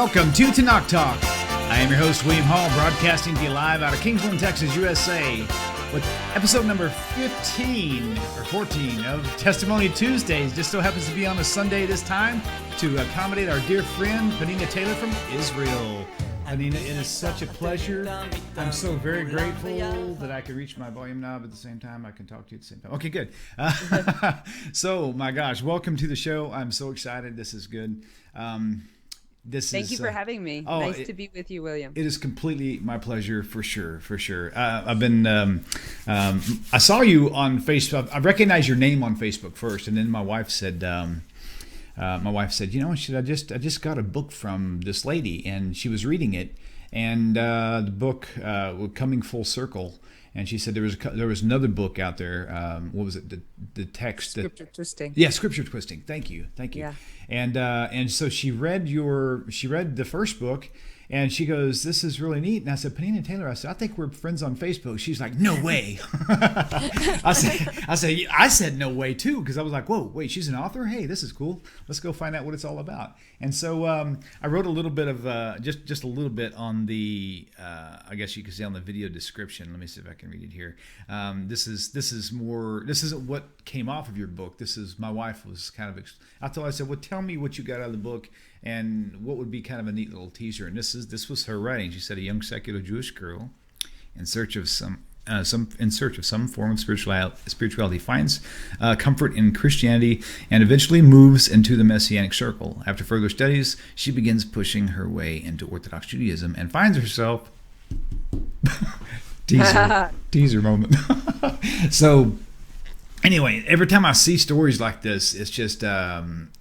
Welcome to Tanakh Talk. I am your host, William Hall, broadcasting to you live out of Kingsland, Texas, USA, with episode number 15 or 14 of Testimony Tuesdays. Just so happens to be on a Sunday this time to accommodate our dear friend, Penina Taylor from Israel. Penina, it is such a pleasure. I'm so very grateful that I could reach my volume knob at the same time. I can talk to you at the same time. Okay, good. So, my gosh, welcome to the show. I'm so excited. This is good. Thank you for having me. Nice to be with you, William. It is completely my pleasure, for sure. I've been, I saw you on Facebook. I recognized your name on Facebook first, and then my wife said, you know, I just got a book from this lady, and she was reading it, and the book, Coming Full Circle. And she said there was another book out there. What was it? The text. Scripture Twisting. Yeah, Scripture Twisting. Thank you. Yeah. And so she read the first book, and she goes, "This is really neat." And I said, "Penina Taylor," I said, "I think we're friends on Facebook." She's like, "No way." I said no way too, because I was like, "Whoa, wait, she's an author? Hey, this is cool. Let's go find out what it's all about." And so I wrote a little bit of just a little bit on the I guess you could say on the video description. Let me see if I can read it here. This isn't what came off of your book. This is, my wife was kind of I said, "Well, tell me what you got out of the book and what would be kind of a neat little teaser." And this was her writing. She said, "A young secular Jewish girl in search of some form of spirituality finds comfort in Christianity and eventually moves into the Messianic circle. After further studies, she begins pushing her way into Orthodox Judaism and finds herself teaser moment." So anyway, every time I see stories like this, it's just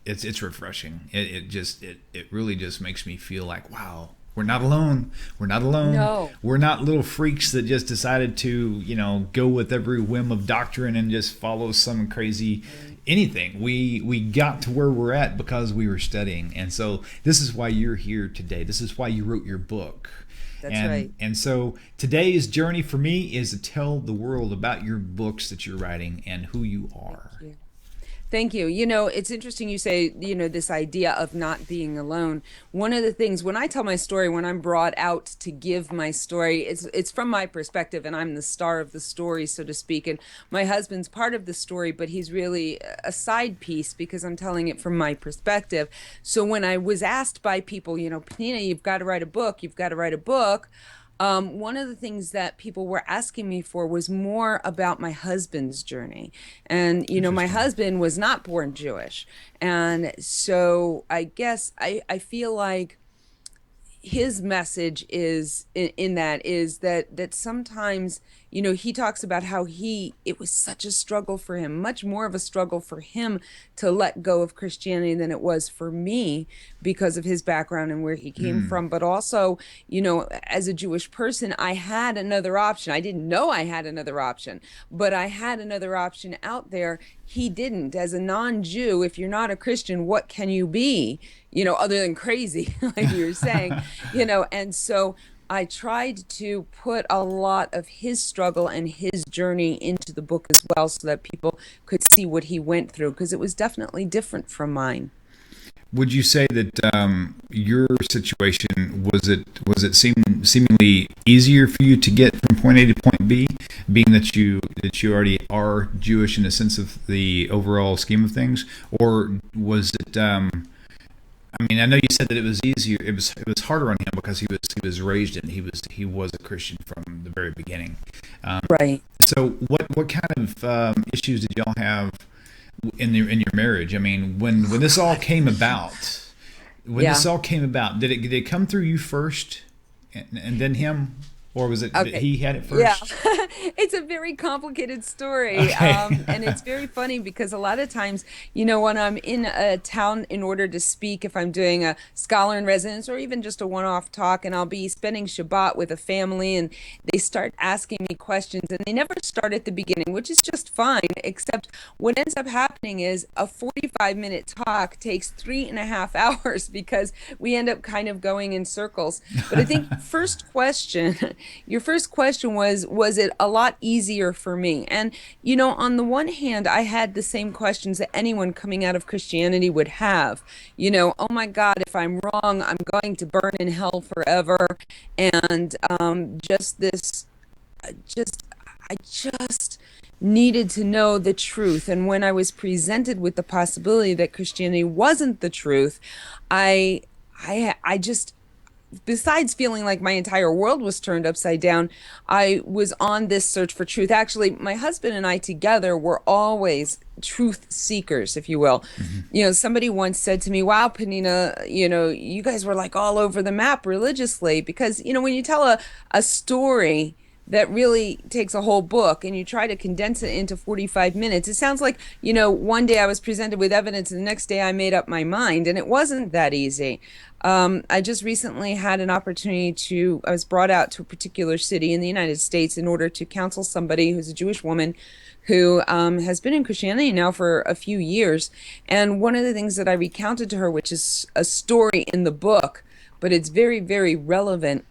it's refreshing. It really just makes me feel like, wow, we're not alone. We're not alone. No. We're not little freaks that just decided to, go with every whim of doctrine and just follow some crazy anything. We got to where we're at because we were studying. And so this is why you're here today. This is why you wrote your book. That's right. And so today's journey for me is to tell the world about your books that you're writing and who you are. Thank you. It's interesting you say, this idea of not being alone. One of the things when I tell my story, when I'm brought out to give my story, it's from my perspective, and I'm the star of the story, so to speak. And my husband's part of the story, but he's really a side piece because I'm telling it from my perspective. So when I was asked by people, "Penina, you've got to write a book. You've got to write a book." One of the things that people were asking me for was more about my husband's journey. And, my husband was not born Jewish. And so I guess I feel like his message is that sometimes, he talks about how it was such a struggle for him, much more of a struggle for him to let go of Christianity than it was for me because of his background and where he came from. But also, as a Jewish person, I had another option. I didn't know I had another option, but I had another option out there. He didn't. As a non-Jew, if you're not a Christian, what can you be, other than crazy, like you were saying, and so I tried to put a lot of his struggle and his journey into the book as well so that people could see what he went through, because it was definitely different from mine. Would you say that your situation was it seemingly easier for you to get from point A to point B, being that you already are Jewish in the sense of the overall scheme of things, or was it? I know you said that it was easier. It was harder on him because he was raised in. He was a Christian from the very beginning. Right. So what kind of issues did y'all have in your marriage? I mean, when this all came about, did it come through you first and then him, or was it that he had it first? Yeah, it's a very complicated story. Okay. And it's very funny because a lot of times, when I'm in a town in order to speak, if I'm doing a scholar in residence or even just a one-off talk, and I'll be spending Shabbat with a family and they start asking me questions, and they never start at the beginning, which is just fine, except what ends up happening is a 45-minute talk takes 3.5 hours because we end up kind of going in circles. But I think first question Your first question was it a lot easier for me? And, on the one hand, I had the same questions that anyone coming out of Christianity would have. Oh my God, if I'm wrong, I'm going to burn in hell forever. And just this, just, I just needed to know the truth. And when I was presented with the possibility that Christianity wasn't the truth, I just, besides feeling like my entire world was turned upside down, I was on this search for truth. Actually, my husband and I together were always truth seekers, if you will. Somebody once said to me, wow, Penina, you guys were like all over the map religiously, because, when you tell a story that really takes a whole book and you try to condense it into 45 minutes, it sounds like, one day I was presented with evidence and the next day I made up my mind, and it wasn't that easy. I just recently had an opportunity I was brought out to a particular city in the United States in order to counsel somebody who's a Jewish woman who has been in Christianity now for a few years. And one of the things that I recounted to her, which is a story in the book, but it's very, very relevant.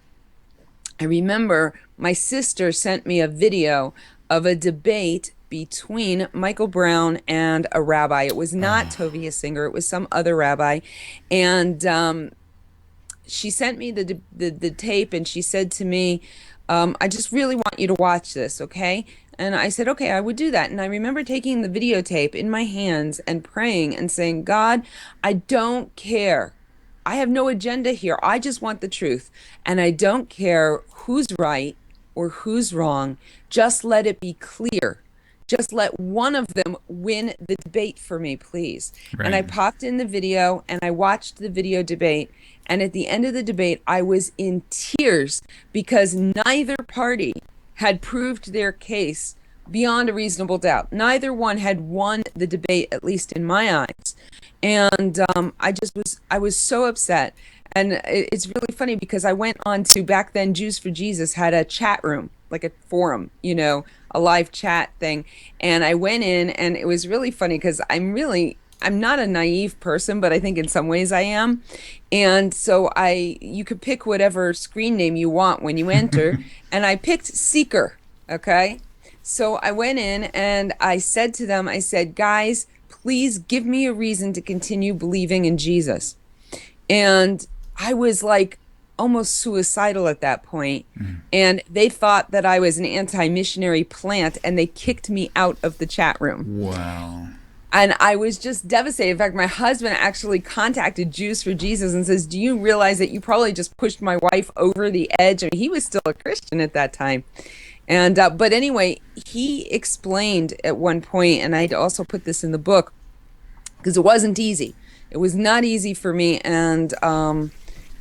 I remember my sister sent me a video of a debate between Michael Brown and a rabbi. It was not Tovia Singer, it was some other rabbi. And she sent me the tape, and she said to me, I just really want you to watch this, okay? And I said, okay, I would do that. And I remember taking the videotape in my hands and praying and saying, God, I don't care. I have no agenda here. I just want the truth. And I don't care who's right or who's wrong. Just let it be clear. Just let one of them win the debate for me, please. Right. And I popped in the video and I watched the video debate. And at the end of the debate, I was in tears because neither party had proved their case beyond a reasonable doubt. Neither one had won the debate, at least in my eyes. And I was so upset. And it's really funny because I went on to, back then, Jews for Jesus had a chat room, like a forum, a live chat thing. And I went in, and it was really funny because I'm not a naive person, but I think in some ways I am. And so you could pick whatever screen name you want when you enter. And I picked Seeker, okay? So I went in and I said to them, I said, guys, please give me a reason to continue believing in Jesus. And I was like almost suicidal at that point. And they thought that I was an anti-missionary plant, and they kicked me out of the chat room. Wow. And I was just devastated. In fact, my husband actually contacted Jews for Jesus and says, do you realize that you probably just pushed my wife over the edge? I mean, he was still a Christian at that time. And but anyway, he explained at one point, and I'd also put this in the book, because it wasn't easy. It was not easy for me, and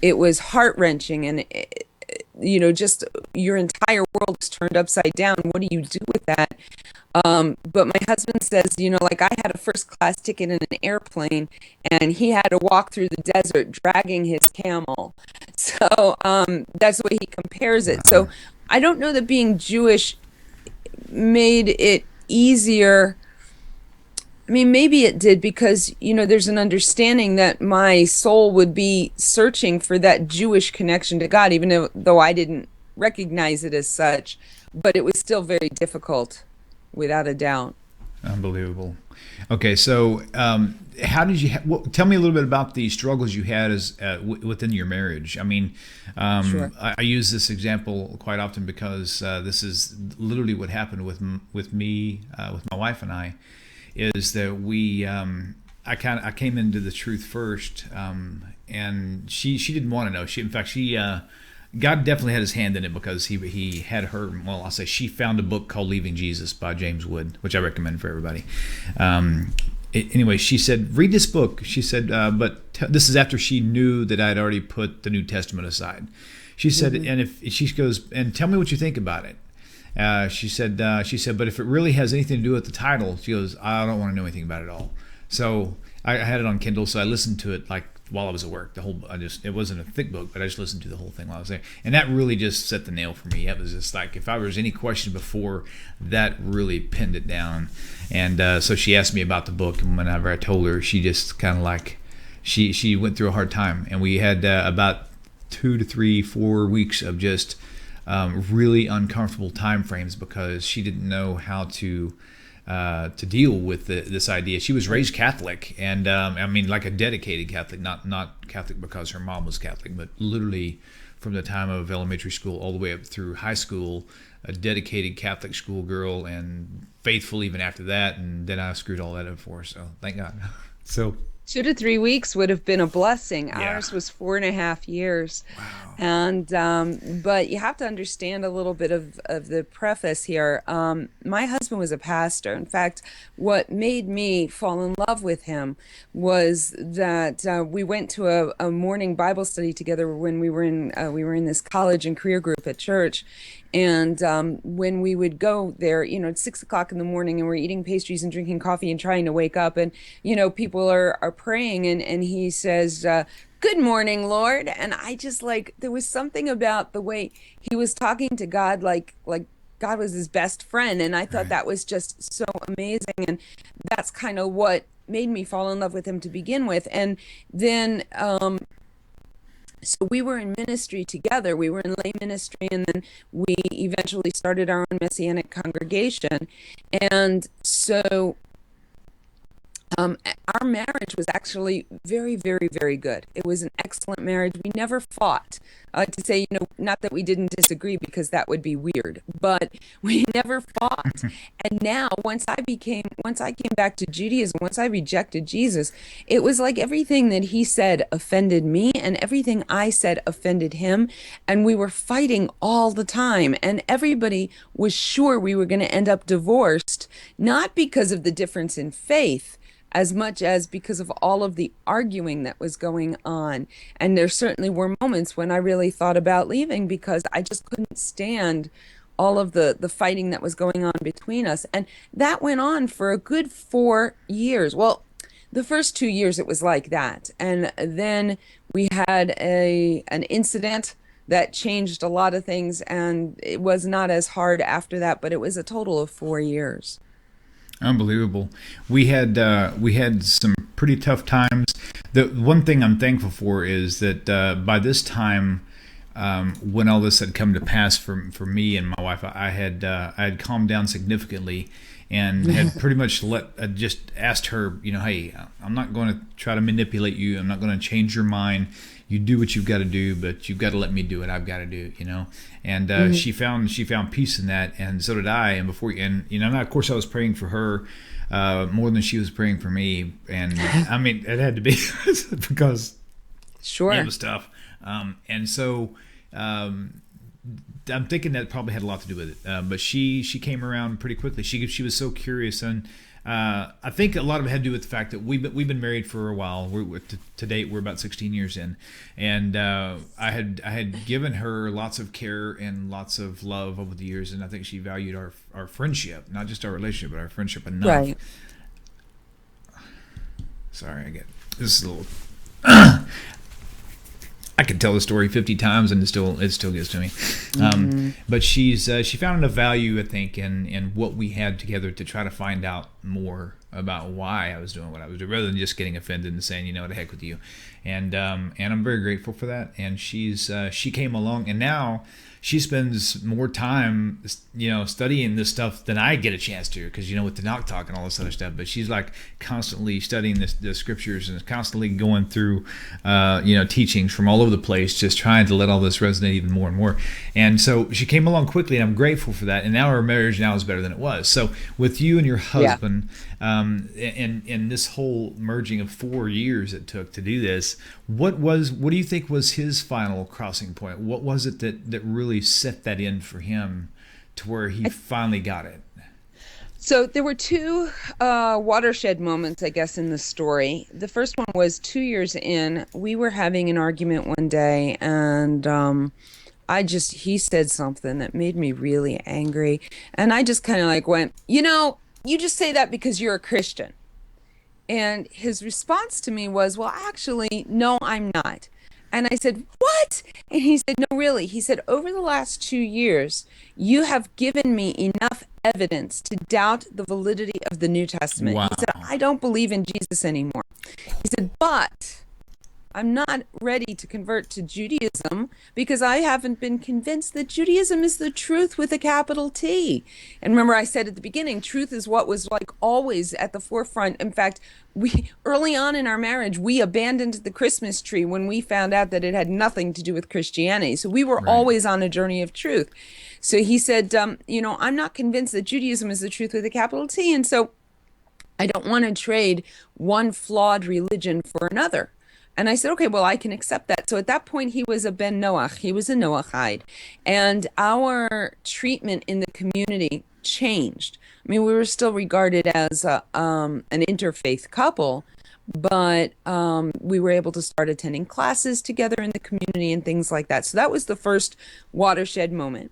it was heart-wrenching, and just your entire world is turned upside down. What do you do with that? But my husband says, like, I had a first-class ticket in an airplane, and he had to walk through the desert dragging his camel. So that's the way he compares it. So I don't know that being Jewish made it easier. I mean, maybe it did, because, there's an understanding that my soul would be searching for that Jewish connection to God, even though I didn't recognize it as such. But it was still very difficult, without a doubt. Unbelievable. Okay, so how did you? Tell me a little bit about the struggles you had as within your marriage. I mean, Sure. I use this example quite often because this is literally what happened with me, with my wife and I. Is that I came into the truth first, and she didn't want to know. God definitely had his hand in it, because he had her. Well, I'll say she found a book called Leaving Jesus by James Wood, which I recommend for everybody. Anyway, she said, read this book. She said, this is after she knew that I had already put the New Testament aside. She said, and if she goes, and tell me what you think about it. She said, but if it really has anything to do with the title, she goes, I don't want to know anything about it at all. So I had it on Kindle, so I listened to it like while I was at work. It wasn't a thick book, but I just listened to the whole thing while I was there. And that really just set the nail for me. It was just like, if I was any question before, that really pinned it down. And so she asked me about the book, and whenever I told her, she just kind of like, she went through a hard time. And we had about 2 to 3, 4 weeks of just really uncomfortable time frames because she didn't know how to deal with this idea. She was raised Catholic, and I mean, like a dedicated Catholic, not Catholic because her mom was Catholic, but literally from the time of elementary school all the way up through high school, a dedicated Catholic schoolgirl, and faithful even after that. And then I screwed all that up for her, so thank God. So 2 to 3 weeks would have been a blessing. yeah. Ours was 4.5 years. Wow. And, but you have to understand a little bit of the preface here. My husband was a pastor. In fact, what made me fall in love with him was that we went to a morning Bible study together when we were in this college and career group at church. And when we would go there, at 6 o'clock in the morning, and we're eating pastries and drinking coffee and trying to wake up, and people are praying, and he says, "Good morning, Lord." And I just, like, there was something about the way he was talking to God, like God was his best friend, and I thought Right. that was just so amazing, and that's kind of what made me fall in love with him to begin with. And then so we were in ministry together. We were in lay ministry, and then we eventually started our own Messianic congregation. And so our marriage was actually very, very, very good. It was an excellent marriage. We never fought. I like to say, not that we didn't disagree, because that would be weird, but we never fought. And now, once I came back to Judaism, once I rejected Jesus, it was like everything that he said offended me, and everything I said offended him. And we were fighting all the time. And everybody was sure we were going to end up divorced, not because of the difference in faith, as much as because of all of the arguing that was going on. And there certainly were moments when I really thought about leaving, because I just couldn't stand all of the fighting that was going on between us. And that went on for a good 4 years. Well, the first 2 years it was like that. And then we had an incident that changed a lot of things, and it was not as hard after that, but it was a total of 4 years. Unbelievable. We had some pretty tough times. The one thing I'm thankful for is that by this time, when all this had come to pass for me and my wife, I had calmed down significantly, and had pretty much just asked her, hey, I'm not going to try to manipulate you. I'm not going to change your mind. You do what you've got to do, but you've got to let me do what I've got to do, And she found peace in that, and so did I. And of course, I was praying for her more than she was praying for me. And I mean, it had to be because Sure. it was tough. And so I'm thinking that probably had a lot to do with it. But she came around pretty quickly. She was so curious, and I think a lot of it had to do with the fact that we've been married for a while. To date, we're about 16 years in, and I had given her lots of care and lots of love over the years, and I think she valued our friendship, not just our relationship, but our friendship enough. Right. Sorry, this is a little. I could tell the story 50 times and it still gets to me. But she found enough value, I think, in what we had together to try to find out more about why I was doing what I was doing, rather than just getting offended and saying, the heck with you. And I'm very grateful for that. And she came along, and now she spends more time, studying this stuff than I get a chance to, because, with the knock talk and all this other stuff. But she's like constantly studying the scriptures, and constantly going through, teachings from all over the place, just trying to let all this resonate even more and more. And so she came along quickly, and I'm grateful for that. And now our marriage now is better than it was. So with you and your husband, and this whole merging of 4 years it took to do this, what do you think was his final crossing point? What was it that really set that in for him to where he finally got it? So there were two watershed moments, I guess, in the story. The first one was 2 years in. We were having an argument one day, and he said something that made me really angry. And I just kind of like went, you just say that because you're a Christian. And his response to me was, well, actually, no, I'm not. And I said, what? And he said, no, really. He said, over the last 2 years, you have given me enough evidence to doubt the validity of the New Testament. Wow. He said, I don't believe in Jesus anymore. He said, but I'm not ready to convert to Judaism because I haven't been convinced that Judaism is the truth with a capital T. And remember, I said at the beginning, truth is what was like always at the forefront. In fact, we early on in our marriage, we abandoned the Christmas tree when we found out that it had nothing to do with Christianity. So we were Right. always on a journey of truth. So he said, I'm not convinced that Judaism is the truth with a capital T. And so I don't want to trade one flawed religion for another. And I said, okay, well, I can accept that. So at that point, he was a Ben Noach. He was a Noachide. And our treatment in the community changed. I mean, we were still regarded as an interfaith couple, but we were able to start attending classes together in the community and things like that. So that was the first watershed moment.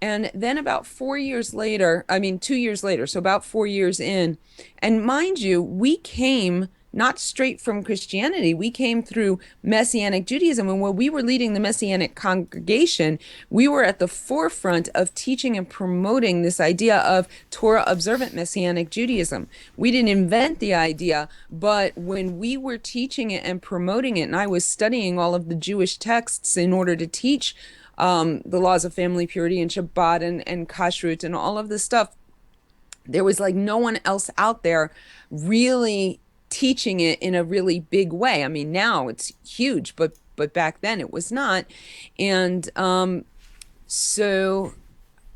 And then about 4 years later, I mean, 2 years later, so about 4 years in, and mind you, we came not straight from Christianity. We came through Messianic Judaism. And when we were leading the Messianic congregation, we were at the forefront of teaching and promoting this idea of Torah observant Messianic Judaism. We didn't invent the idea, but when we were teaching it and promoting it, and I was studying all of the Jewish texts in order to teach the laws of family purity and Shabbat and Kashrut and all of this stuff, there was like no one else out there really teaching it in a really big way. I mean, now it's huge, but back then it was not. And so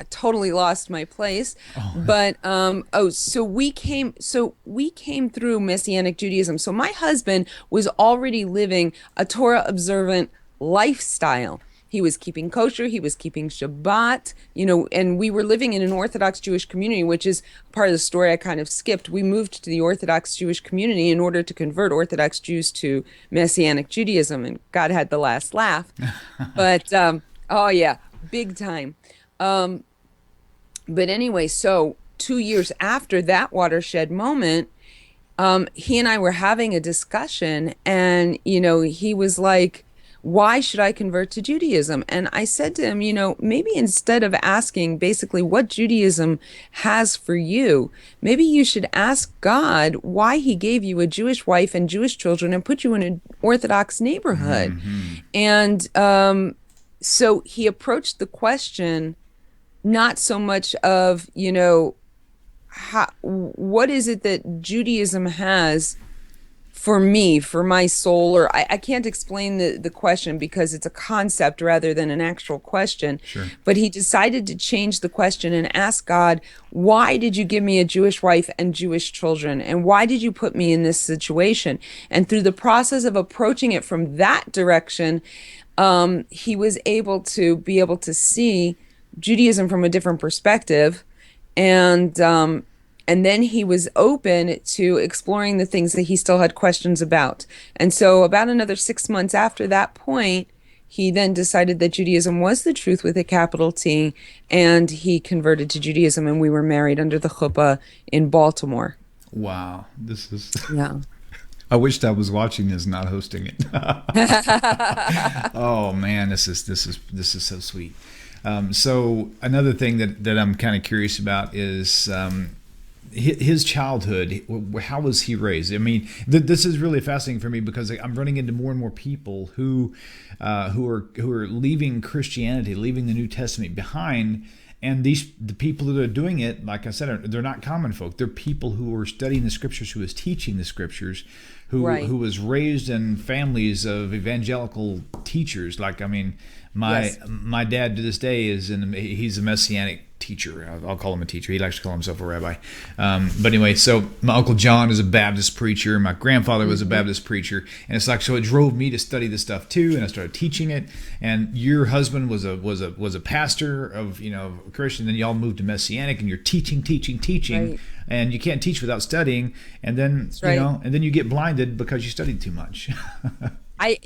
I totally lost my place. But so we came through Messianic Judaism. So my husband was already living a Torah observant lifestyle. He was keeping kosher, he was keeping Shabbat, and we were living in an Orthodox Jewish community, which is part of the story I kind of skipped. We moved to the Orthodox Jewish community in order to convert Orthodox Jews to Messianic Judaism, and God had the last laugh. But, oh yeah, big time. But anyway, so 2 years after that watershed moment, he and I were having a discussion, and, he was like, why should I convert to Judaism? And I said to him, maybe instead of asking basically what Judaism has for you, maybe you should ask God why he gave you a Jewish wife and Jewish children and put you in an Orthodox neighborhood. And so he approached the question not so much of, what is it that Judaism has for me, for my soul, or I can't explain the question because it's a concept rather than an actual question. Sure. But he decided to change the question and ask God, why did you give me a Jewish wife and Jewish children? And why did you put me in this situation? And through the process of approaching it from that direction, he was able to see Judaism from a different perspective. And then he was open to exploring the things that he still had questions about. And so about another 6 months after that point, he then decided that Judaism was the truth with a capital T, and he converted to Judaism, and we were married under the chuppah in Baltimore. Wow. This is... Yeah. I wished I was watching this, not hosting it. Oh man, this is so sweet. So another thing that I'm kind of curious about is his childhood. How was he raised? I mean, this is really fascinating for me because I'm running into more and more people who are leaving Christianity, leaving the New Testament behind. And the people that are doing it, like I said, they're not common folk. They're people who are studying the scriptures, who is teaching the scriptures, who was raised in families of evangelical teachers. Like, I mean, my dad to this day he's a Messianic teacher. I'll call him a teacher. He likes to call himself a rabbi. But anyway, so my Uncle John is a Baptist preacher. My grandfather was a Baptist preacher. And it's like, so it drove me to study this stuff too. And I started teaching it. And your husband was a pastor of, Christian. Then y'all moved to Messianic and you're teaching. Right. And you can't teach without studying. And then, and then you get blinded because you studied too much. I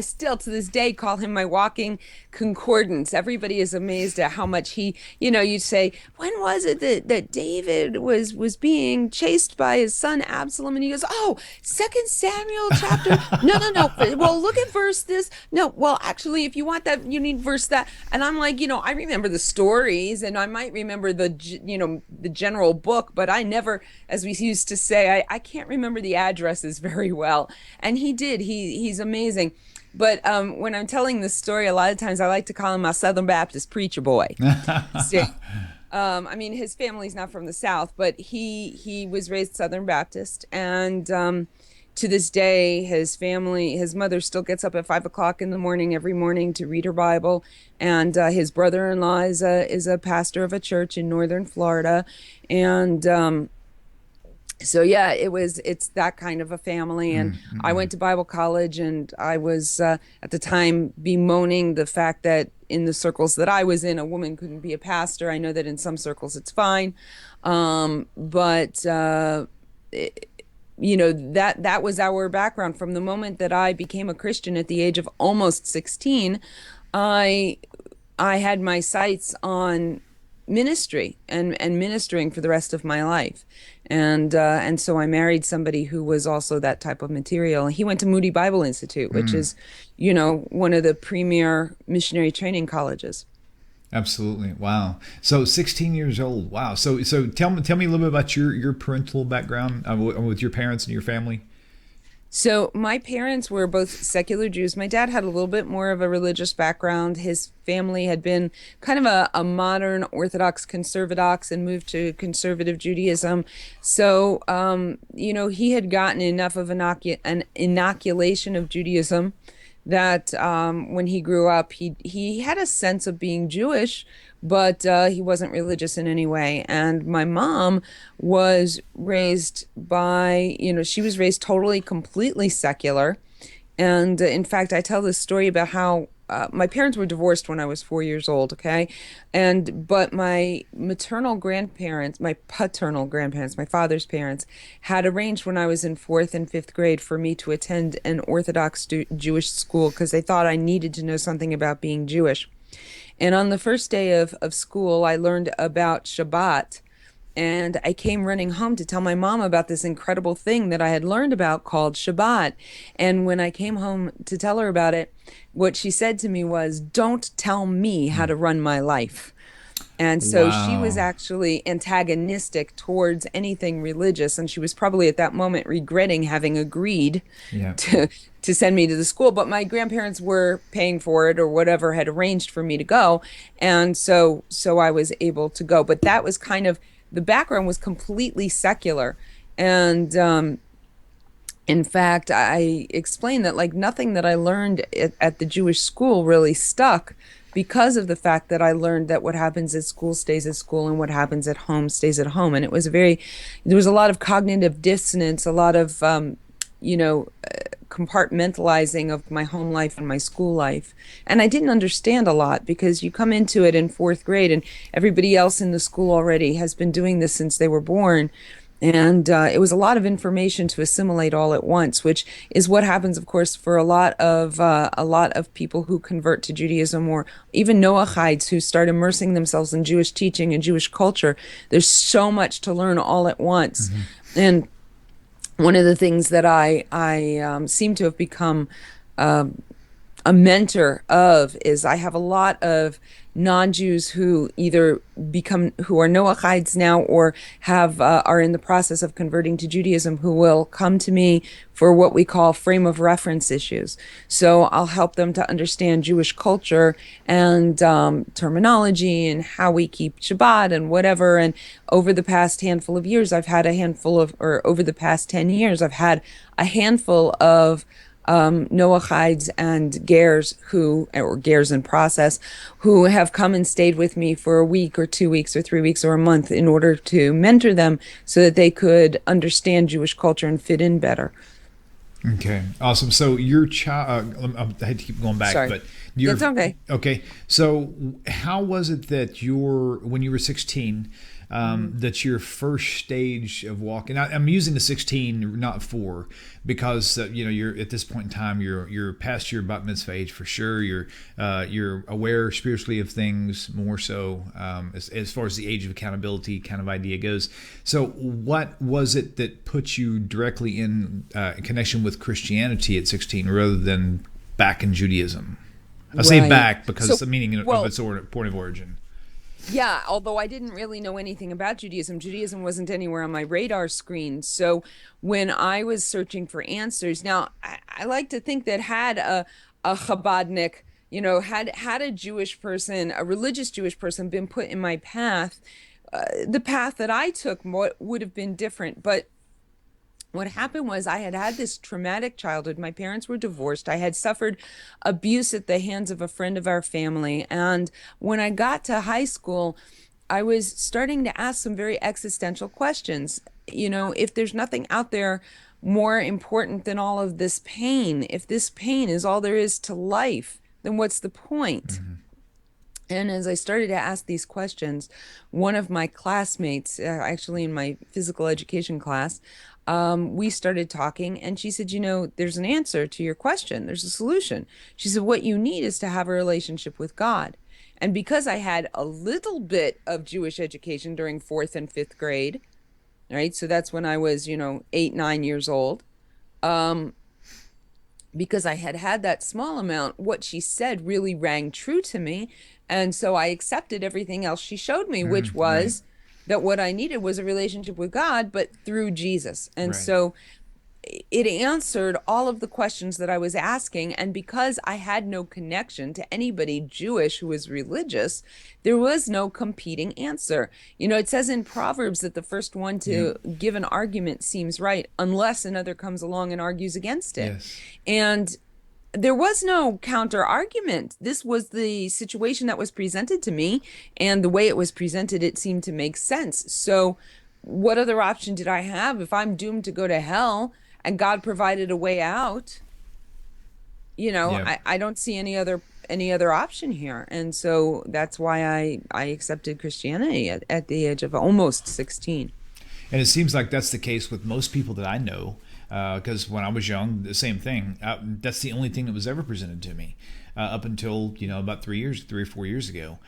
still to this day call him my walking concordance. Everybody is amazed at how much he, you'd say, when was it that David was being chased by his son Absalom? And he goes, 2 Samuel chapter. No. Well, look at verse this. No, well, actually, if you want that, you need verse that. And I'm like, I remember the stories and I might remember the general book, but I never, as we used to say, I can't remember the addresses very well. and he did. He's amazing. But when I'm telling this story, a lot of times I like to call him my Southern Baptist preacher boy. So, I mean, his family's not from the South, but he was raised Southern Baptist, and to this day, his mother still gets up at 5 o'clock in the morning every morning to read her Bible, and his brother-in-law is a pastor of a church in northern Florida, and so yeah, it's that kind of a family. And I went to Bible college, and I was at the time bemoaning the fact that in the circles that I was in, a woman couldn't be a pastor. I know that in some circles it's fine, but that was our background. From the moment that I became a Christian at the age of almost 16, I had my sights on ministry and ministering for the rest of my life. And so I married somebody who was also that type of material. He went to Moody Bible Institute, which is, one of the premier missionary training colleges. Absolutely. Wow. So 16 years old. Wow. So tell me a little bit about your parental background with your parents and your family. So my parents were both secular Jews. My dad had a little bit more of a religious background. His family had been kind of a modern Orthodox conservadox and moved to conservative Judaism. So, he had gotten enough of an inoculation of Judaism that when he grew up, he had a sense of being Jewish, but he wasn't religious in any way. And my mom was raised she was raised totally, completely secular. And in fact, I tell this story about how my parents were divorced when I was 4 years old, okay? But my paternal grandparents, my father's parents, had arranged when I was in 4th and 5th grade for me to attend an Orthodox Jewish school because they thought I needed to know something about being Jewish. And on the first day of school, I learned about Shabbat. And I came running home to tell my mom about this incredible thing that I had learned about called Shabbat. And when I came home to tell her about it, what she said to me was, "Don't tell me how to run my life." And so she was Wow. actually antagonistic towards anything religious. And she was probably at that moment regretting having agreed Yeah. to send me to the school. But my grandparents were paying for it or whatever, had arranged for me to go. And so I was able to go. But that was kind of, the background was completely secular. And in fact, I explained that like nothing that I learned at the Jewish school really stuck, because of the fact that I learned that what happens at school stays at school and what happens at home stays at home. And it was there was a lot of cognitive dissonance, a lot of, compartmentalizing of my home life and my school life. And I didn't understand a lot because you come into it in 4th grade and everybody else in the school already has been doing this since they were born. And it was a lot of information to assimilate all at once, which is what happens, of course, for a lot of people who convert to Judaism, or even Noachites who start immersing themselves in Jewish teaching and Jewish culture. There's so much to learn all at once. And one of the things that I seem to have become a mentor of is I have a lot of non-Jews who either who are Noachites now or are in the process of converting to Judaism, who will come to me for what we call frame of reference issues. So I'll help them to understand Jewish culture and terminology and how we keep Shabbat and whatever. And over the past handful of years, over the past 10 years, I've had a handful of Noachides and Gers Gers in process, who have come and stayed with me for a week or 2 weeks or 3 weeks or a month in order to mentor them so that they could understand Jewish culture and fit in better. Okay, awesome. So your child, I hate to keep going back, Sorry. but That's okay. Okay, so how was it that when you were 16, that your first stage of walking? I'm using the 16, not 4, because you're at this point in time you're past your bat mitzvah age for sure. You're aware spiritually of things more so as far as the age of accountability kind of idea goes. So what was it that put you directly in connection with Christianity at 16 rather than back in Judaism? I say back because it's the meaning of its point of origin. Yeah, although I didn't really know anything about Judaism, Judaism wasn't anywhere on my radar screen. So when I was searching for answers, now I like to think that had a Chabadnik, had a Jewish person, a religious Jewish person, been put in my path, the path that I took would have been different. But what happened was I had had this traumatic childhood. My parents were divorced. I had suffered abuse at the hands of a friend of our family. And when I got to high school, I was starting to ask some very existential questions. If there's nothing out there more important than all of this pain, if this pain is all there is to life, then what's the point? And as I started to ask these questions, one of my classmates, actually in my physical education class, we started talking, and she said, there's an answer to your question. There's a solution. She said, what you need is to have a relationship with God. And because I had a little bit of Jewish education during fourth and fifth grade, right? So that's when I was, 8, 9 years old. Because I had had that small amount, what she said really rang true to me. And so I accepted everything else she showed me, which Right. was that what I needed was a relationship with God, but through Jesus. And Right. so it answered all of the questions that I was asking. And because I had no connection to anybody Jewish who was religious, there was no competing answer. It says in Proverbs that the first one Yep. to give an argument seems right, unless another comes along and argues against it. Yes. And there was no counter argument. This was the situation that was presented to me, and the way it was presented, it seemed to make sense. So, what other option did I have if I'm doomed to go to hell and God provided a way out? Yep. I don't see any other option here. And so that's why I accepted Christianity at the age of almost 16. And it seems like that's the case with most people that I know. Because when I was young, the same thing. That's the only thing that was ever presented to me up until about 3 or 4 years ago.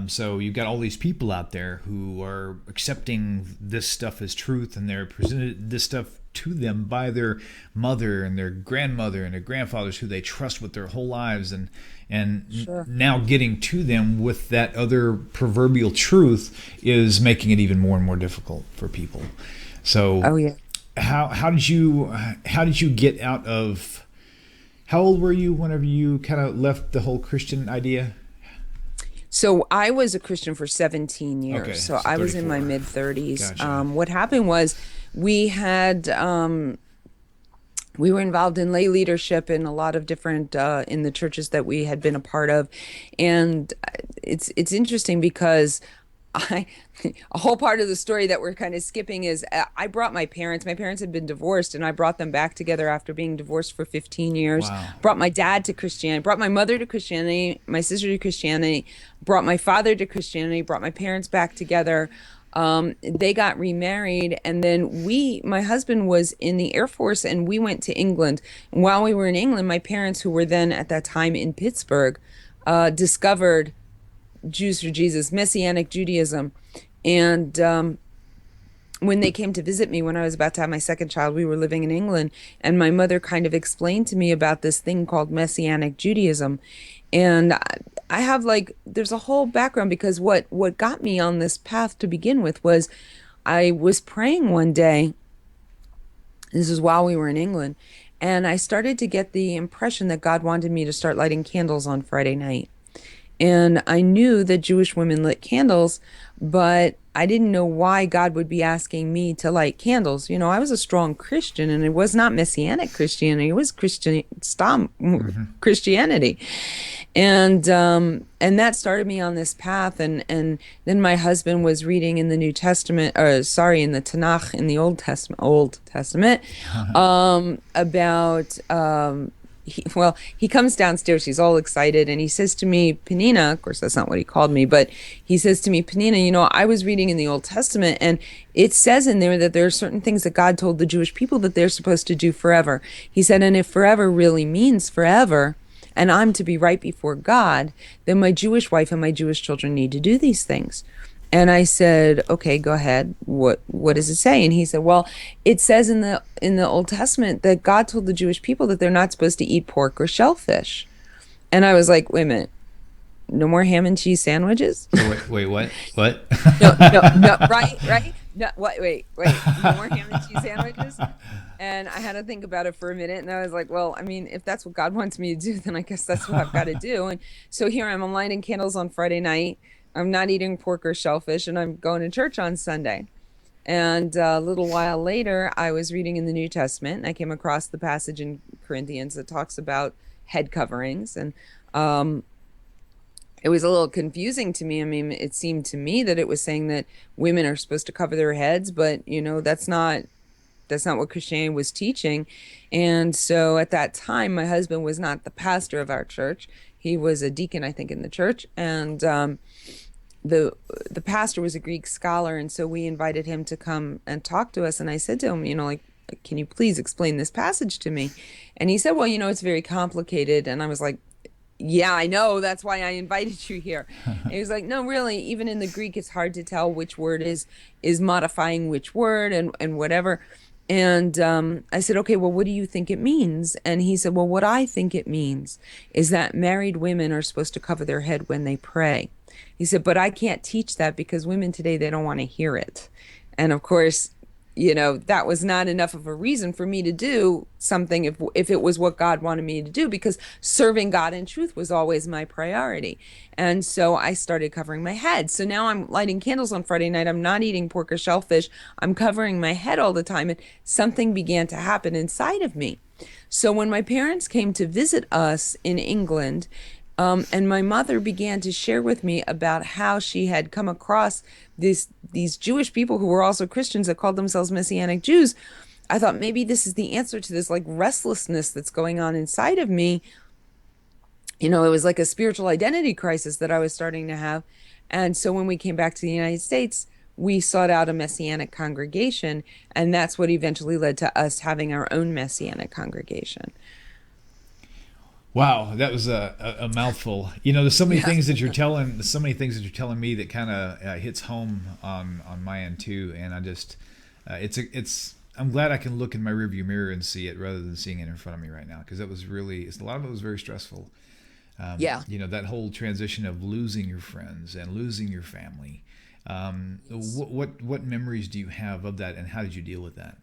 So you've got all these people out there who are accepting this stuff as truth, and they're presented this stuff to them by their mother and their grandmother and their grandfathers, who they trust with their whole lives, and Sure. now getting to them with that other proverbial truth is making it even more and more difficult for people. So Oh, yeah. how did you get out of, how old were you whenever you kind of left the whole Christian idea? So I was a Christian for 17 Okay, years. So so I was in my 34. mid 30s. Gotcha. What happened was we had we were involved in lay leadership in a lot of different in the churches that we had been a part of, and it's interesting because I a whole part of the story that we're kind of skipping is I brought my parents. My parents had been divorced, and I brought them back together after being divorced for 15 years. Wow. Brought my dad to Christianity, brought my mother to Christianity, my sister to Christianity, brought my father to Christianity, brought my parents back together. They got remarried, and then my husband was in the Air Force, and we went to England. And while we were in England, my parents, who were then at that time in Pittsburgh, discovered Jews for Jesus, Messianic Judaism. And when they came to visit me when I was about to have my second child, we were living in England, and my mother kind of explained to me about this thing called Messianic Judaism. And I have there's a whole background, because what got me on this path to begin with was I was praying one day. This is while we were in England, and I started to get the impression that God wanted me to start lighting candles on Friday night. And I knew that Jewish women lit candles, but I didn't know why God would be asking me to light candles. I was a strong Christian, and it was not Messianic Christianity; it was Christianity, and that started me on this path. And then my husband was reading in the New Testament, or sorry, in the Tanakh, in the Old Testament, about he comes downstairs, he's all excited, and he says to me, Penina, of course, that's not what he called me, but he says to me, Penina, I was reading in the Old Testament, and it says in there that there are certain things that God told the Jewish people that they're supposed to do forever. He said, and if forever really means forever, and I'm to be right before God, then my Jewish wife and my Jewish children need to do these things. And I said, okay, go ahead. What does it say? And he said, well, it says in the Old Testament that God told the Jewish people that they're not supposed to eat pork or shellfish. And I was like, wait a minute. no more ham and cheese sandwiches. Oh, wait, what? What? No, right. No, wait, no more ham and cheese sandwiches. And I had to think about it for a minute, and I was like, well, I mean, if that's what God wants me to do, then I guess that's what I've got to do. And so here I'm lighting candles on Friday night. I'm not eating pork or shellfish, and I'm going to church on Sunday. And a little while later, I was reading in the New Testament, and I came across the passage in Corinthians that talks about head coverings. And um, it was a little confusing to me. I mean, it seemed to me that it was saying that women are supposed to cover their heads, but that's not what Christianity was teaching. And so at that time, my husband was not the pastor of our church. He was a deacon, I think, in the church. And the the pastor was a Greek scholar, and so we invited him to come and talk to us. And I said to him, like, can you please explain this passage to me? And he said, well, it's very complicated. And I was like, yeah, I know. That's why I invited you here. And he was like, no, really, even in the Greek, it's hard to tell which word is modifying which word and whatever. And I said, okay, well, what do you think it means? And he said, well, what I think it means is that married women are supposed to cover their head when they pray. He said, but I can't teach that because women today, they don't want to hear it. And of course, that was not enough of a reason for me to do something if it was what God wanted me to do, because serving God in truth was always my priority. And so I started covering my head. So now I'm lighting candles on Friday night. I'm not eating pork or shellfish. I'm covering my head all the time. And something began to happen inside of me. So when my parents came to visit us in England, and my mother began to share with me about how she had come across these Jewish people who were also Christians that called themselves Messianic Jews. I thought maybe this is the answer to this like restlessness that's going on inside of me. It was like a spiritual identity crisis that I was starting to have. And so when we came back to the United States, we sought out a Messianic congregation, and that's what eventually led to us having our own Messianic congregation. Wow, that was a mouthful. There's so many things that you're telling, so many things that you're telling me that kind of hits home on my end too. And I just, I'm glad I can look in my rearview mirror and see it rather than seeing it in front of me right now, because a lot of it was very stressful. Yeah. That whole transition of losing your friends and losing your family. What memories do you have of that, and how did you deal with that?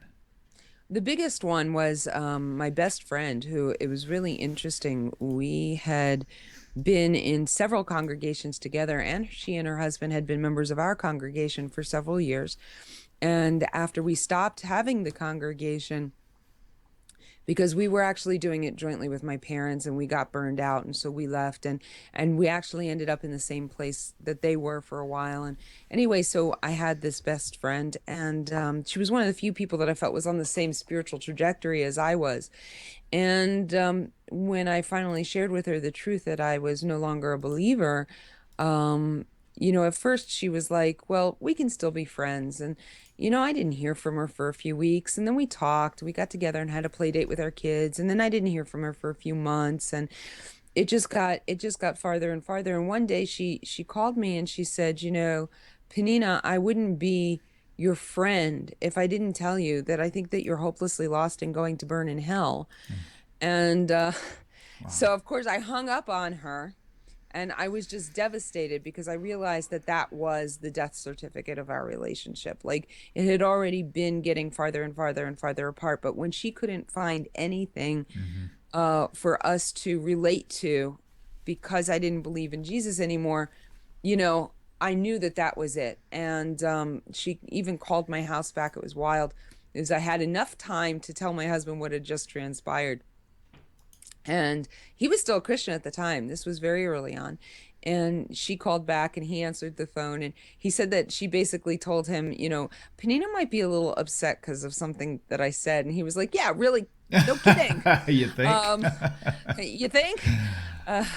The biggest one was my best friend, who it was really interesting. We had been in several congregations together, and she and her husband had been members of our congregation for several years. And after we stopped having the congregation, because we were actually doing it jointly with my parents, and we got burned out, and so we left, and we actually ended up in the same place that they were for a while. And anyway, so I had this best friend, and she was one of the few people that I felt was on the same spiritual trajectory as I was. And when I finally shared with her the truth that I was no longer a believer, at first she was like, well, we can still be friends. And I didn't hear from her for a few weeks, and then we talked. We got together and had a play date with our kids, and then I didn't hear from her for a few months, and it just got farther and farther. And one day she called me and she said, Penina, I wouldn't be your friend if I didn't tell you that I think that you're hopelessly lost and going to burn in hell. And Wow. so of course I hung up on her. And I was just devastated because I realized that that was the death certificate of our relationship. Like, it had already been getting farther and farther and farther apart. But when she couldn't find anything Mm-hmm. for us to relate to, because I didn't believe in Jesus anymore, you know, I knew that that was it. And she even called my house back. It was wild. Is I had enough time to tell my husband what had just transpired. And he was still a Christian at the time. This was very early on. And she called back and he answered the phone. And he said that she basically told him, Penina might be a little upset because of something that I said. And he was like, yeah, really? No kidding. You think? You think?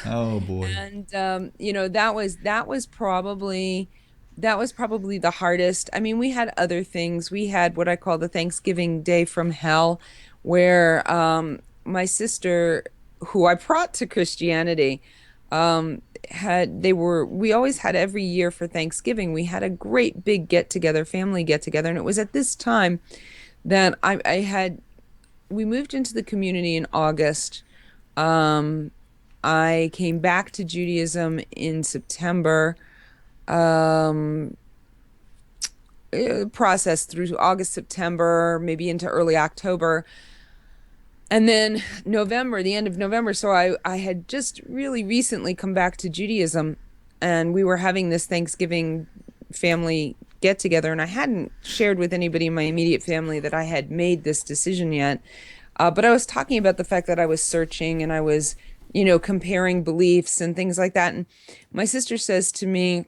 Oh boy. And that was probably the hardest. I mean, we had other things. We had what I call the Thanksgiving Day from Hell, where my sister, who I brought to Christianity, we always had every year for Thanksgiving, we had a great big get together, family get together. And it was at this time that we moved into the community in August. I came back to Judaism in September. Um, Process through August, September, maybe into early October. And then November, the end of November. So I had just really recently come back to Judaism, and we were having this Thanksgiving family get together. And I hadn't shared with anybody in my immediate family that I had made this decision yet. But I was talking about the fact that I was searching and I was, comparing beliefs and things like that. And my sister says to me,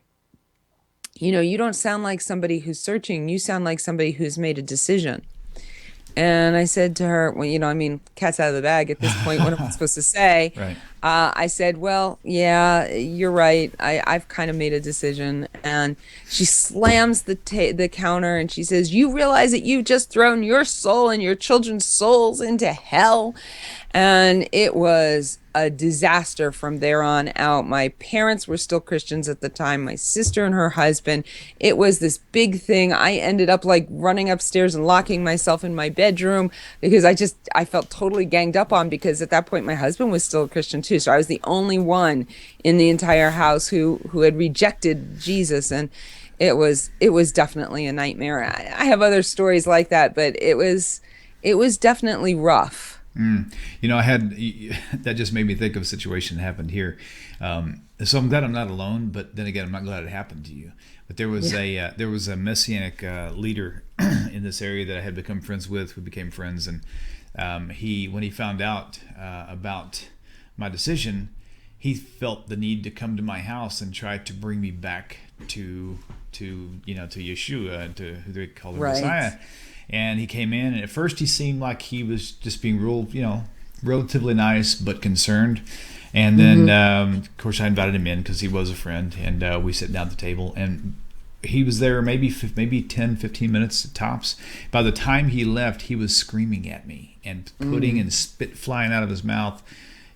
you don't sound like somebody who's searching. You sound like somebody who's made a decision. And I said to her, well, cat's out of the bag at this point. What am I supposed to say? Right. I said, well, yeah, you're right. I've kind of made a decision. And she slams the counter and she says, you realize that you've just thrown your soul and your children's souls into hell? And it was a disaster from there on out. My parents were still Christians at the time, my sister and her husband. It was this big thing. I ended up like running upstairs and locking myself in my bedroom because I felt totally ganged up on, because at that point my husband was still a Christian too. So I was the only one in the entire house who had rejected Jesus. And it was definitely a nightmare. I have other stories like that, but it was definitely rough. I had that just made me think of a situation that happened here. So I'm glad I'm not alone, but then again, I'm not glad it happened to you. But there was a Messianic leader in this area that I had become friends with. We became friends, and when he found out about my decision, he felt the need to come to my house and try to bring me back to Yeshua, to who they call the Messiah. And he came in, and at first he seemed like he was just being relatively nice but concerned. And then, of course, I invited him in because he was a friend, and we sat down at the table. And he was there maybe 10, 15 minutes tops. By the time he left, he was screaming at me and putting and spit flying out of his mouth.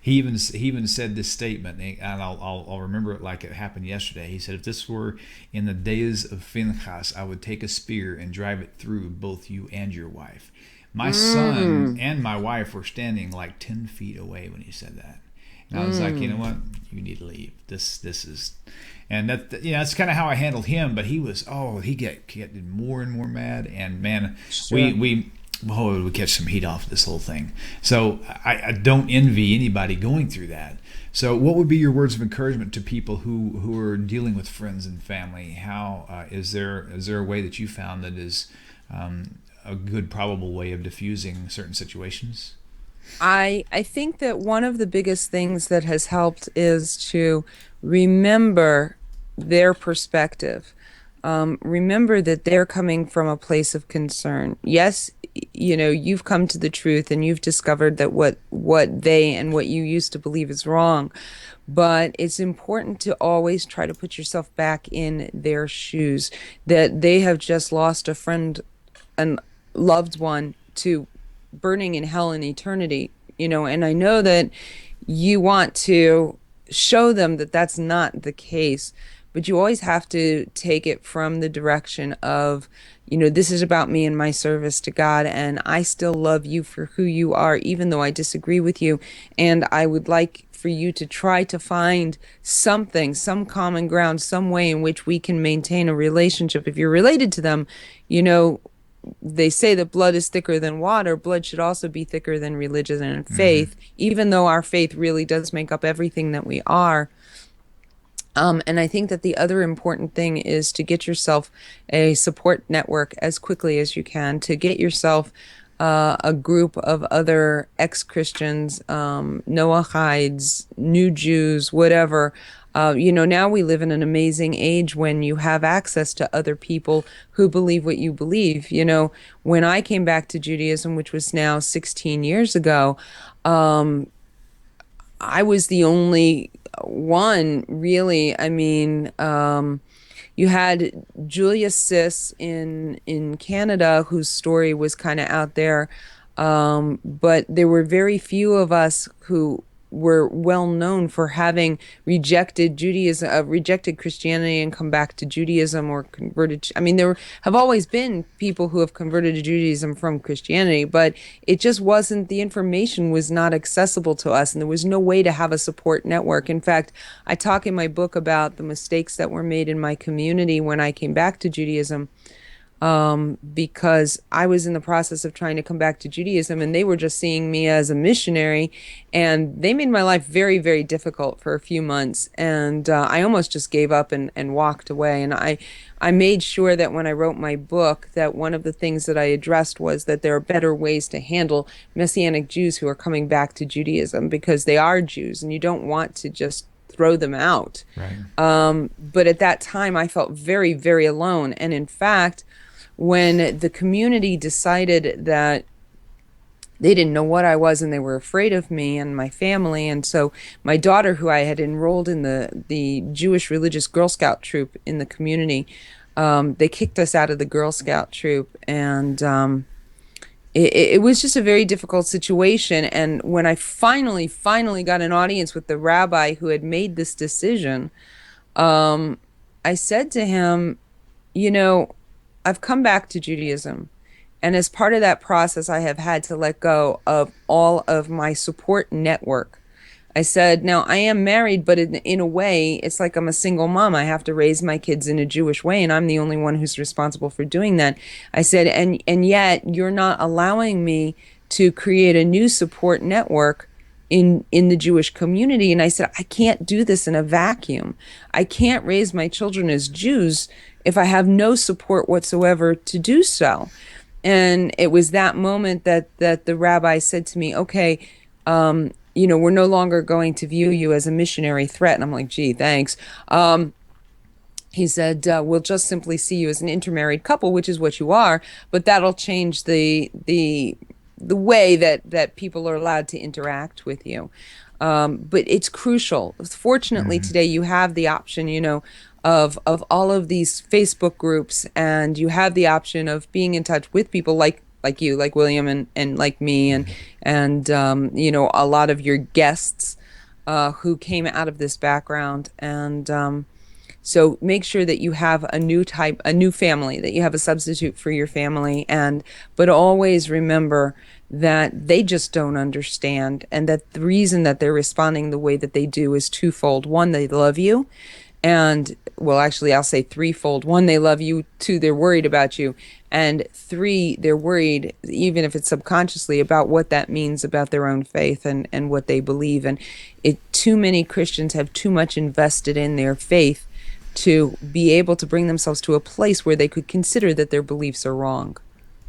He even said this statement, and I'll remember it like it happened yesterday. He said, if this were in the days of Phinehas, I would take a spear and drive it through both you and your wife. My son and my wife were standing like 10 feet away when he said that. And I was like, you know what? You need to leave. This is... And that's kind of how I handled him. But he was, he getting more and more mad. And man, sure. we catch some heat off this whole thing. So I don't envy anybody going through that. So what would be your words of encouragement to people who are dealing with friends and family? How is there a way that you found that is a good probable way of diffusing certain situations? I think that one of the biggest things that has helped is to remember their perspective. Remember that they're coming from a place of concern. Yes, you've come to the truth and you've discovered that what they and what you used to believe is wrong. But it's important to always try to put yourself back in their shoes, that they have just lost a friend and loved one to burning in hell in eternity, and I know that you want to show them that that's not the case, but you always have to take it from the direction of, this is about me and my service to God, and I still love you for who you are, even though I disagree with you, and I would like for you to try to find something, some common ground, some way in which we can maintain a relationship. If you're related to them, they say that blood is thicker than water. Blood should also be thicker than religion and faith, even though our faith really does make up everything that we are. And I think that the other important thing is to get yourself a support network as quickly as you can, to get yourself a group of other ex-Christians, Noahides, new Jews, whatever. Now we live in an amazing age when you have access to other people who believe what you believe. When I came back to Judaism, which was now 16 years ago, I was the only one, really. I mean, you had Julia Sis in Canada, whose story was kind of out there, but there were very few of us who were well known for having rejected Judaism, rejected Christianity and come back to Judaism or converted. I mean, have always been people who have converted to Judaism from Christianity, but it just wasn't, the information was not accessible to us, and there was no way to have a support network. In fact, I talk in my book about the mistakes that were made in my community when I came back to Judaism, because I was in the process of trying to come back to Judaism, and they were just seeing me as a missionary, and they made my life very, very difficult for a few months. And I almost just gave up and walked away. And I made sure that when I wrote my book, that one of the things that I addressed was that there are better ways to handle Messianic Jews who are coming back to Judaism, because they are Jews, and you don't want to just throw them out. Right. But at that time, I felt very, very alone. And in fact, when the community decided that they didn't know what I was and they were afraid of me and my family, and so my daughter, who I had enrolled in the Jewish religious Girl Scout troop in the community, they kicked us out of the Girl Scout troop, and it was just a very difficult situation. And when I finally got an audience with the rabbi who had made this decision, I said to him, you know, I've come back to Judaism, and as part of that process, I have had to let go of all of my support network. I said, now I am married, but in a way, it's like I'm a single mom. I have to raise my kids in a Jewish way, and I'm the only one who's responsible for doing that. I said, and yet you're not allowing me to create a new support network in the Jewish community. And I said, I can't do this in a vacuum. I can't raise my children as Jews if I have no support whatsoever to do so. And it was that moment that the rabbi said to me, okay, we're no longer going to view you as a missionary threat. And I'm like, gee, thanks. He said, we'll just simply see you as an intermarried couple, which is what you are, but that'll change the way that people are allowed to interact with you. But it's crucial. Fortunately, today you have the option, of all of these Facebook groups, and you have the option of being in touch with people like you, like William, and like me, and a lot of your guests who came out of this background. And so make sure that you have a new family, that you have a substitute for your family, but always remember that they just don't understand, and that the reason that they're responding the way that they do is twofold. One, they love you, and well, actually, I'll say threefold. One, they love you. Two, they're worried about you. And three, they're worried, even if it's subconsciously, about what that means about their own faith and what they believe. And too many Christians have too much invested in their faith to be able to bring themselves to a place where they could consider that their beliefs are wrong.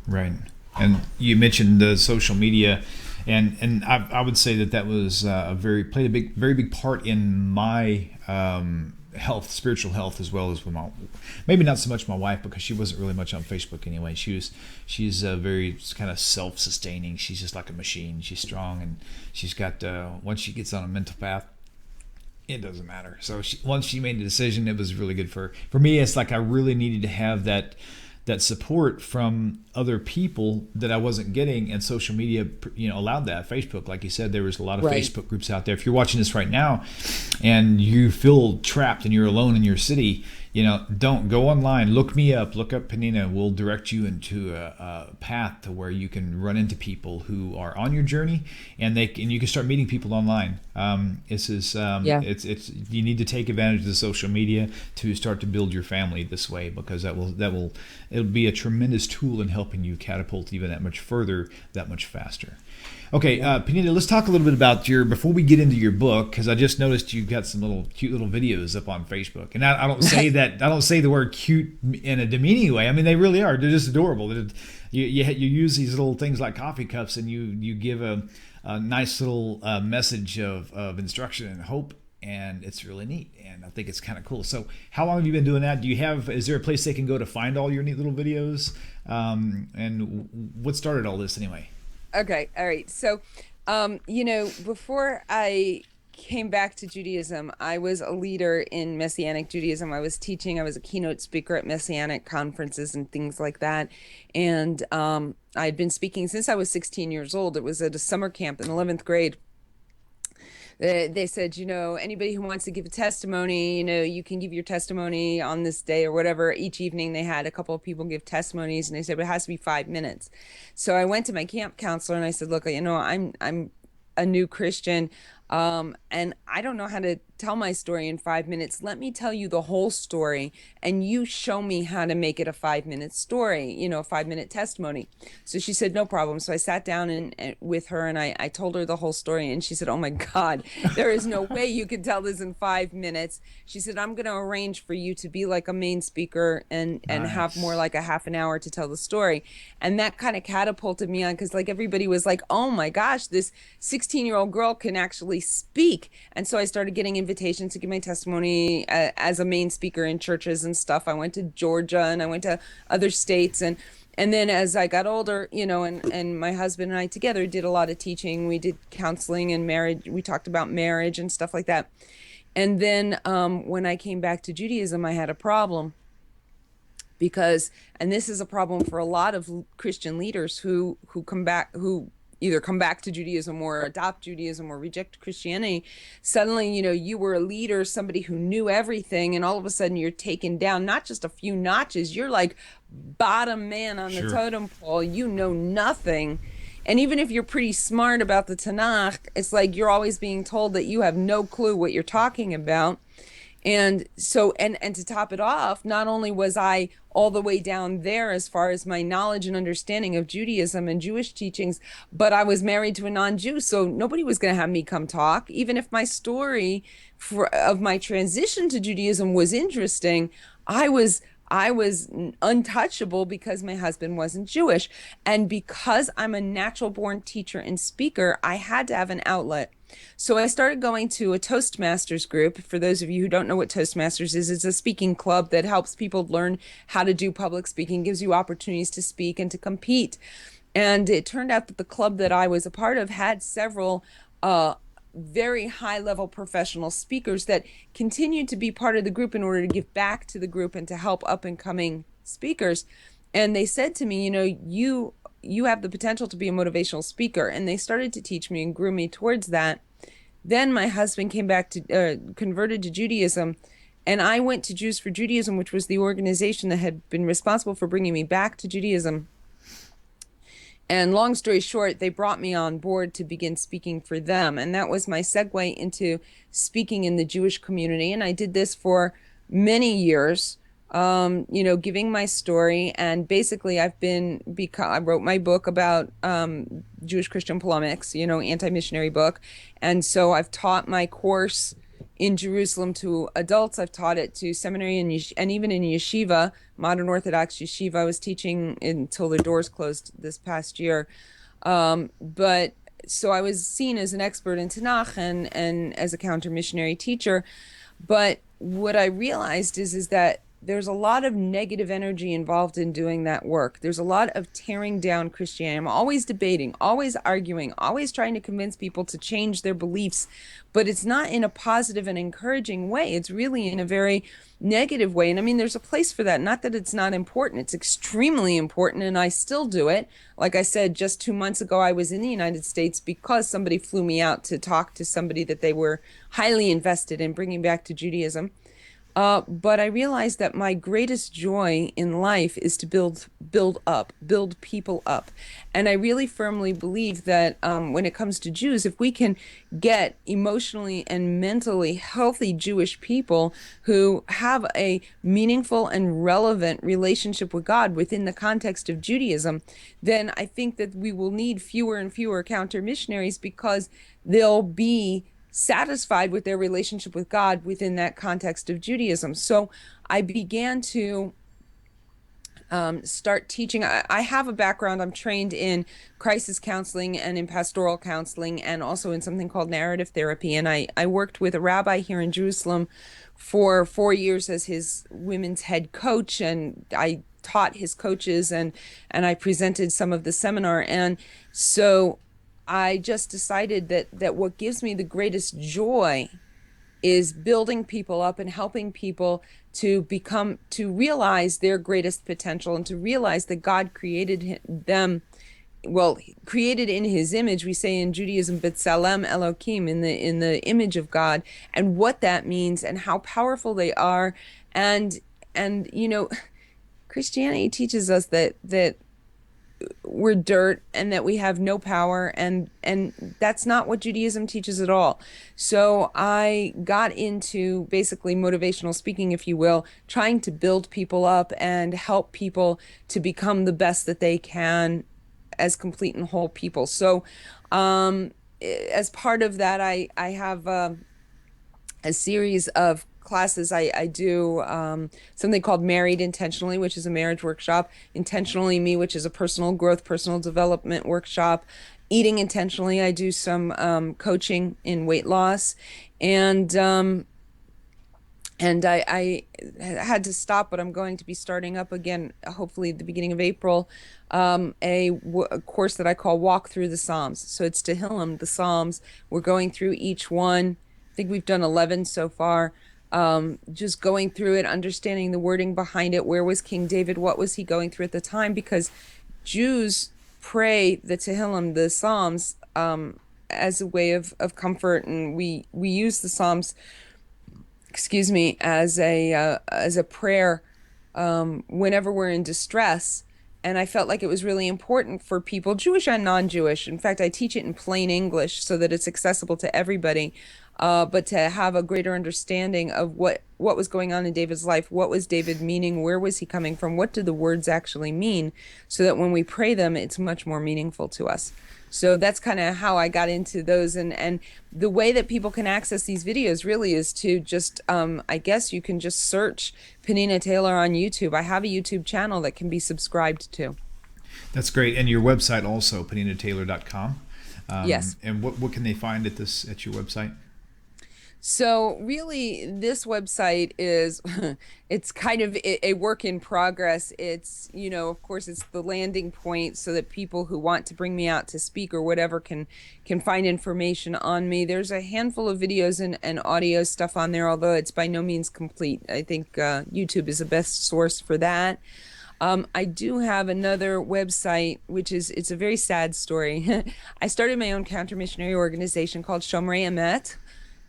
Right. And you mentioned the social media, and I would say that was played a very big part in my spiritual health, as well as with maybe not so much my wife, because she wasn't really much on Facebook anyway. She's very kind of self-sustaining. She's just like a machine. She's strong, and she's got once she gets on a mental path, it doesn't matter. So once she made the decision, it was really good for her. For me, it's like I really needed to have that support from other people that I wasn't getting, and social media, allowed that. Facebook, like you said, there was a lot of Right. Facebook groups out there. If you're watching this right now and you feel trapped and you're alone in your city, don't go online. Look me up. Look up Penina. We'll direct you into a path to where you can run into people who are on your journey, and you can start meeting people online. It's you need to take advantage of the social media to start to build your family this way, because it'll be a tremendous tool in helping you catapult even that much further, that much faster. Okay, Penina, let's talk a little bit about before we get into your book, because I just noticed you've got some cute little videos up on Facebook, and I don't say that, I don't say the word cute in a demeaning way. I mean, they really are. They're just adorable. You use these little things like coffee cups, and you give a nice little message of instruction and hope, and it's really neat, and I think it's kind of cool. So how long have you been doing that? Is there a place they can go to find all your neat little videos? And what started all this anyway? Okay, all right. So, before I came back to Judaism, I was a leader in Messianic Judaism. I was teaching, I was a keynote speaker at Messianic conferences and things like that. And I'd been speaking since I was 16 years old. It was at a summer camp in 11th grade. They said, anybody who wants to give a testimony, you can give your testimony on this day or whatever. Each evening they had a couple of people give testimonies, and they said, but it has to be 5 minutes. So I went to my camp counselor and I said, look, I'm a new Christian. And I don't know how to tell my story in 5 minutes. Let me tell you the whole story, and you show me how to make it a 5 minute story, a 5 minute testimony. So she said, no problem. So I sat down and with her, and I told her the whole story, and she said, oh my God, there is no way you could tell this in 5 minutes. She said, I'm going to arrange for you to be like a main speaker and have more like a half an hour to tell the story. And that kind of catapulted me on, because like everybody was like, oh my gosh, this 16-year-old girl can actually speak. And so I started getting invitations to give my testimony as a main speaker in churches and stuff. I went to Georgia and I went to other states, and then as I got older, and my husband and I together did a lot of teaching. We did counseling and marriage. We talked about marriage and stuff like that. And then when I came back to Judaism, I had a problem, because, and this is a problem for a lot of Christian leaders who come back, who either come back to Judaism or adopt Judaism or reject Christianity. Suddenly, you were a leader, somebody who knew everything, and all of a sudden you're taken down, not just a few notches, you're like bottom man on the totem pole. You know nothing. And even if you're pretty smart about the Tanakh, it's like you're always being told that you have no clue what you're talking about. And so, and to top it off, not only was I all the way down there as far as my knowledge and understanding of Judaism and Jewish teachings, but I was married to a non-Jew, so nobody was going to have me come talk. Even if my story of my transition to Judaism was interesting, I was untouchable because my husband wasn't Jewish. And because I'm a natural born teacher and speaker, I had to have an outlet. So I started going to a Toastmasters group. For those of you who don't know what Toastmasters is, it's a speaking club that helps people learn how to do public speaking, gives you opportunities to speak and to compete. And it turned out that the club that I was a part of had several very high-level professional speakers that continued to be part of the group in order to give back to the group and to help up-and-coming speakers. And they said to me, you have the potential to be a motivational speaker. And they started to teach me and grew me towards that. Then my husband came back to converted to Judaism, and I went to Jews for Judaism, which was the organization that had been responsible for bringing me back to Judaism. And long story short, they brought me on board to begin speaking for them. And that was my segue into speaking in the Jewish community. And I did this for many years, giving my story. And basically I wrote my book about Jewish Christian polemics, anti-missionary book. And so I've taught my course in Jerusalem to adults. I've taught it to seminary and even in yeshiva, modern Orthodox yeshiva. I was teaching until the doors closed this past year. But so I was seen as an expert in Tanakh and as a counter-missionary teacher. But what I realized is that there's a lot of negative energy involved in doing that work. There's a lot of tearing down Christianity. I'm always debating, always arguing, always trying to convince people to change their beliefs, but it's not in a positive and encouraging way. It's really in a very negative way. And I mean, there's a place for that. Not that it's not important. It's extremely important, and I still do it. Like I said, just 2 months ago, I was in the United States because somebody flew me out to talk to somebody that they were highly invested in bringing back to Judaism. But I realized that my greatest joy in life is to build people up. And I really firmly believe that when it comes to Jews, if we can get emotionally and mentally healthy Jewish people who have a meaningful and relevant relationship with God within the context of Judaism, then I think that we will need fewer and fewer counter-missionaries, because they'll be satisfied with their relationship with God within that context of Judaism. So I began to start teaching. I have a background. I'm trained in crisis counseling and in pastoral counseling, and also in something called narrative therapy. And I worked with a rabbi here in Jerusalem for 4 years as his women's head coach, and I taught his coaches and I presented some of the seminar. And so I just decided that what gives me the greatest joy is building people up and helping people to realize their greatest potential and to realize that God created them well, created in his image. We say in Judaism, B'Tselem Elohim, in the image of God, and what that means and how powerful they are. And Christianity teaches us that we're dirt and that we have no power, and that's not what Judaism teaches at all. So I got into basically motivational speaking, if you will, trying to build people up and help people to become the best that they can as complete and whole people. So as part of that, I have a series of classes. I do something called Married Intentionally, which is a marriage workshop. Intentionally Me, which is a personal growth, personal development workshop. Eating Intentionally, I do some coaching in weight loss. And I had to stop, but I'm going to be starting up again, hopefully at the beginning of April, a course that I call Walk Through the Psalms. So it's Tehillim, the Psalms. We're going through each one. I think we've done 11 so far. Just going through it, understanding the wording behind it. Where was King David? What was he going through at the time? Because Jews pray the Tehillim, the Psalms, as a way of comfort, and we use the Psalms, excuse me, as a prayer whenever we're in distress. And I felt like it was really important for people, Jewish and non-Jewish. In fact, I teach it in plain English so that it's accessible to everybody. But to have a greater understanding of what was going on in David's life, what was David meaning, where was he coming from, what do the words actually mean, so that when we pray them, it's much more meaningful to us. So that's kind of how I got into those. And the way that people can access these videos really is to just, I guess you can just search Penina Taylor on YouTube. I have a YouTube channel that can be subscribed to. That's great. And your website also, peninataylor.com. Yes. And what can they find at your website? So really, this website is, it's kind of a work in progress. It's, of course, it's the landing point so that people who want to bring me out to speak or whatever can find information on me. There's a handful of videos and audio stuff on there, although it's by no means complete. I think YouTube is the best source for that. I do have another website, it's a very sad story. I started my own counter-missionary organization called Shomrei Emet.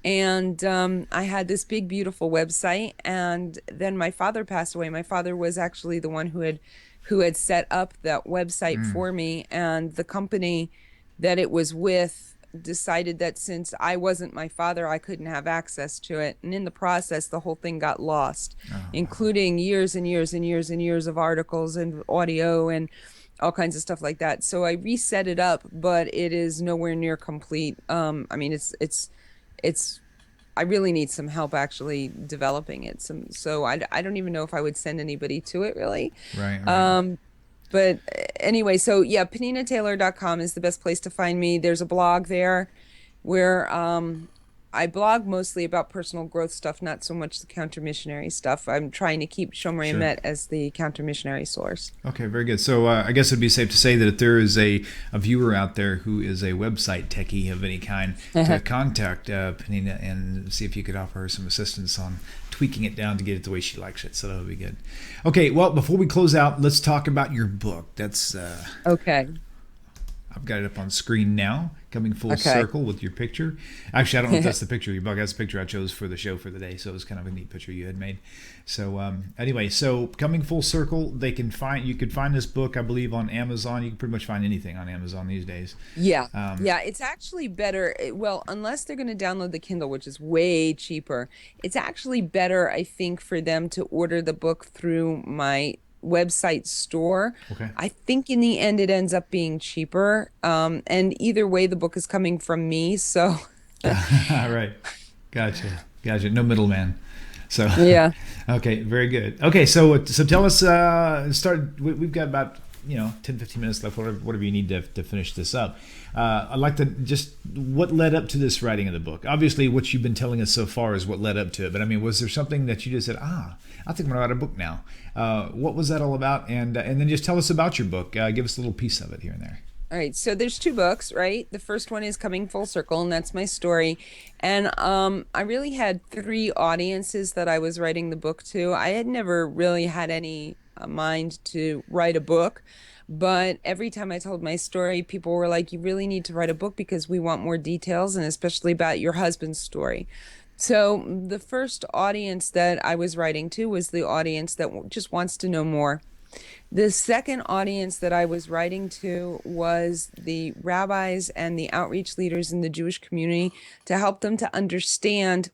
And I had this big, beautiful website, and then my father passed away. My father was actually the one who had set up that website for me, and the company that it was with decided that since I wasn't my father, I couldn't have access to it. And in the process, the whole thing got lost, including years and years and years and years of articles and audio and all kinds of stuff like that. So I reset it up, but it is nowhere near complete. I mean, I really need some help actually developing it. So I don't even know if I would send anybody to it really. Right. But anyway, so yeah, peninataylor.com is the best place to find me. There's a blog there where I blog mostly about personal growth stuff, not so much the counter-missionary stuff. I'm trying to keep Shomrei Emet as the counter-missionary source. Okay, very good. So I guess it'd be safe to say that if there is a viewer out there who is a website techie of any kind, to contact Penina and see if you could offer her some assistance on tweaking it down to get it the way she likes it. So that would be good. Okay, well, before we close out, let's talk about your book. That's okay. I've got it up on screen now, coming full circle with your picture. Actually, I don't know if that's the picture of your book. That's the picture I chose for the show for the day, so it was kind of a neat picture you had made. So anyway, so coming full circle, you could find this book, I believe, on Amazon. You can pretty much find anything on Amazon these days. Yeah, yeah, it's actually better. Well, unless they're going to download the Kindle, which is way cheaper, it's actually better, I think, for them to order the book through my website store. Okay. I think in the end it ends up being cheaper. And either way, the book is coming from me. So. Right. Gotcha. No middleman. So. Yeah. Okay. Very good. Okay. So tell us, we've got about, 10, 15 minutes left, whatever you need to finish this up. I'd like to just, what led up to this writing of the book? Obviously, what you've been telling us so far is what led up to it. But I mean, was there something that you just said, I think I'm going to write a book now? What was that all about? And then just tell us about your book. Give us a little piece of it here and there. All right, so there's two books, right? The first one is Coming Full Circle, and that's my story. And I really had three audiences that I was writing the book to. I had never really had any a mind to write a book. But every time I told my story, people were like, you really need to write a book because we want more details, and especially about your husband's story. So the first audience that I was writing to was the audience that just wants to know more. The second audience that I was writing to was the rabbis and the outreach leaders in the Jewish community, to help them to understand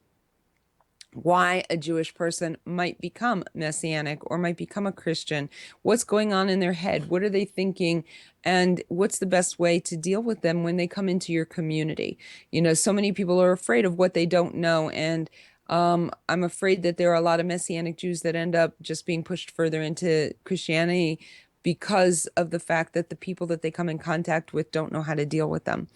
why a Jewish person might become Messianic or might become a Christian. What's going on in their head? What are they thinking? And what's the best way to deal with them when they come into your community? You know, so many people are afraid of what they don't know. And I'm afraid that there are a lot of Messianic Jews that end up just being pushed further into Christianity because of the fact that the people that they come in contact with don't know how to deal with them.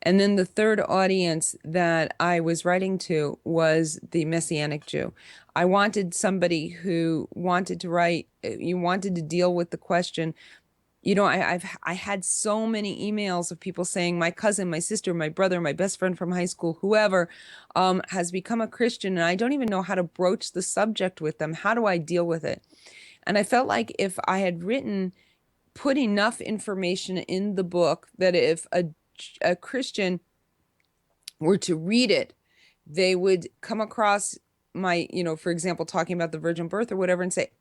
And then the third audience that I was writing to was the Messianic Jew. I wanted somebody who wanted to write, you wanted to deal with the question. You know, I had so many emails of people saying my cousin, my sister, my brother, my best friend from high school, whoever has become a Christian, and I don't even know how to broach the subject with them. How do I deal with it? And I felt like if I had put enough information in the book, that if a Christian were to read it, they would come across my, you know, for example, talking about the virgin birth or whatever, and say,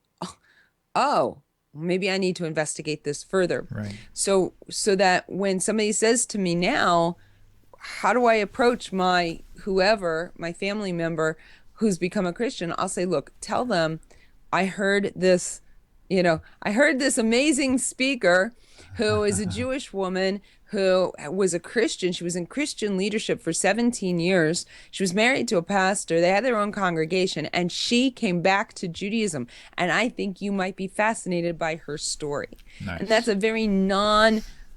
oh, maybe I need to investigate this further. Right. So that when somebody says to me now, how do I approach my family member who's become a Christian? I'll say, look, tell them, I heard this amazing speaker who is a Jewish woman who was a Christian. She was in Christian leadership for 17 years. She was married to a pastor. They had their own congregation, and she came back to Judaism. And I think you might be fascinated by her story. Nice. And that's a very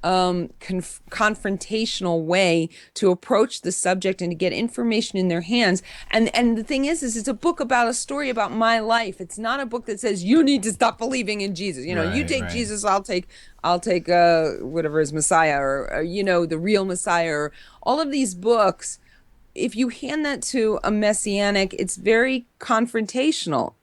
confrontational way to approach the subject and to get information in their hands. And the thing is it's a book about a story about my life. It's not a book that says you need to stop believing in Jesus. You know, you take Jesus, I'll take whatever is Messiah, or you know, the real Messiah, or all of these books. If you hand that to a Messianic, it's very confrontational.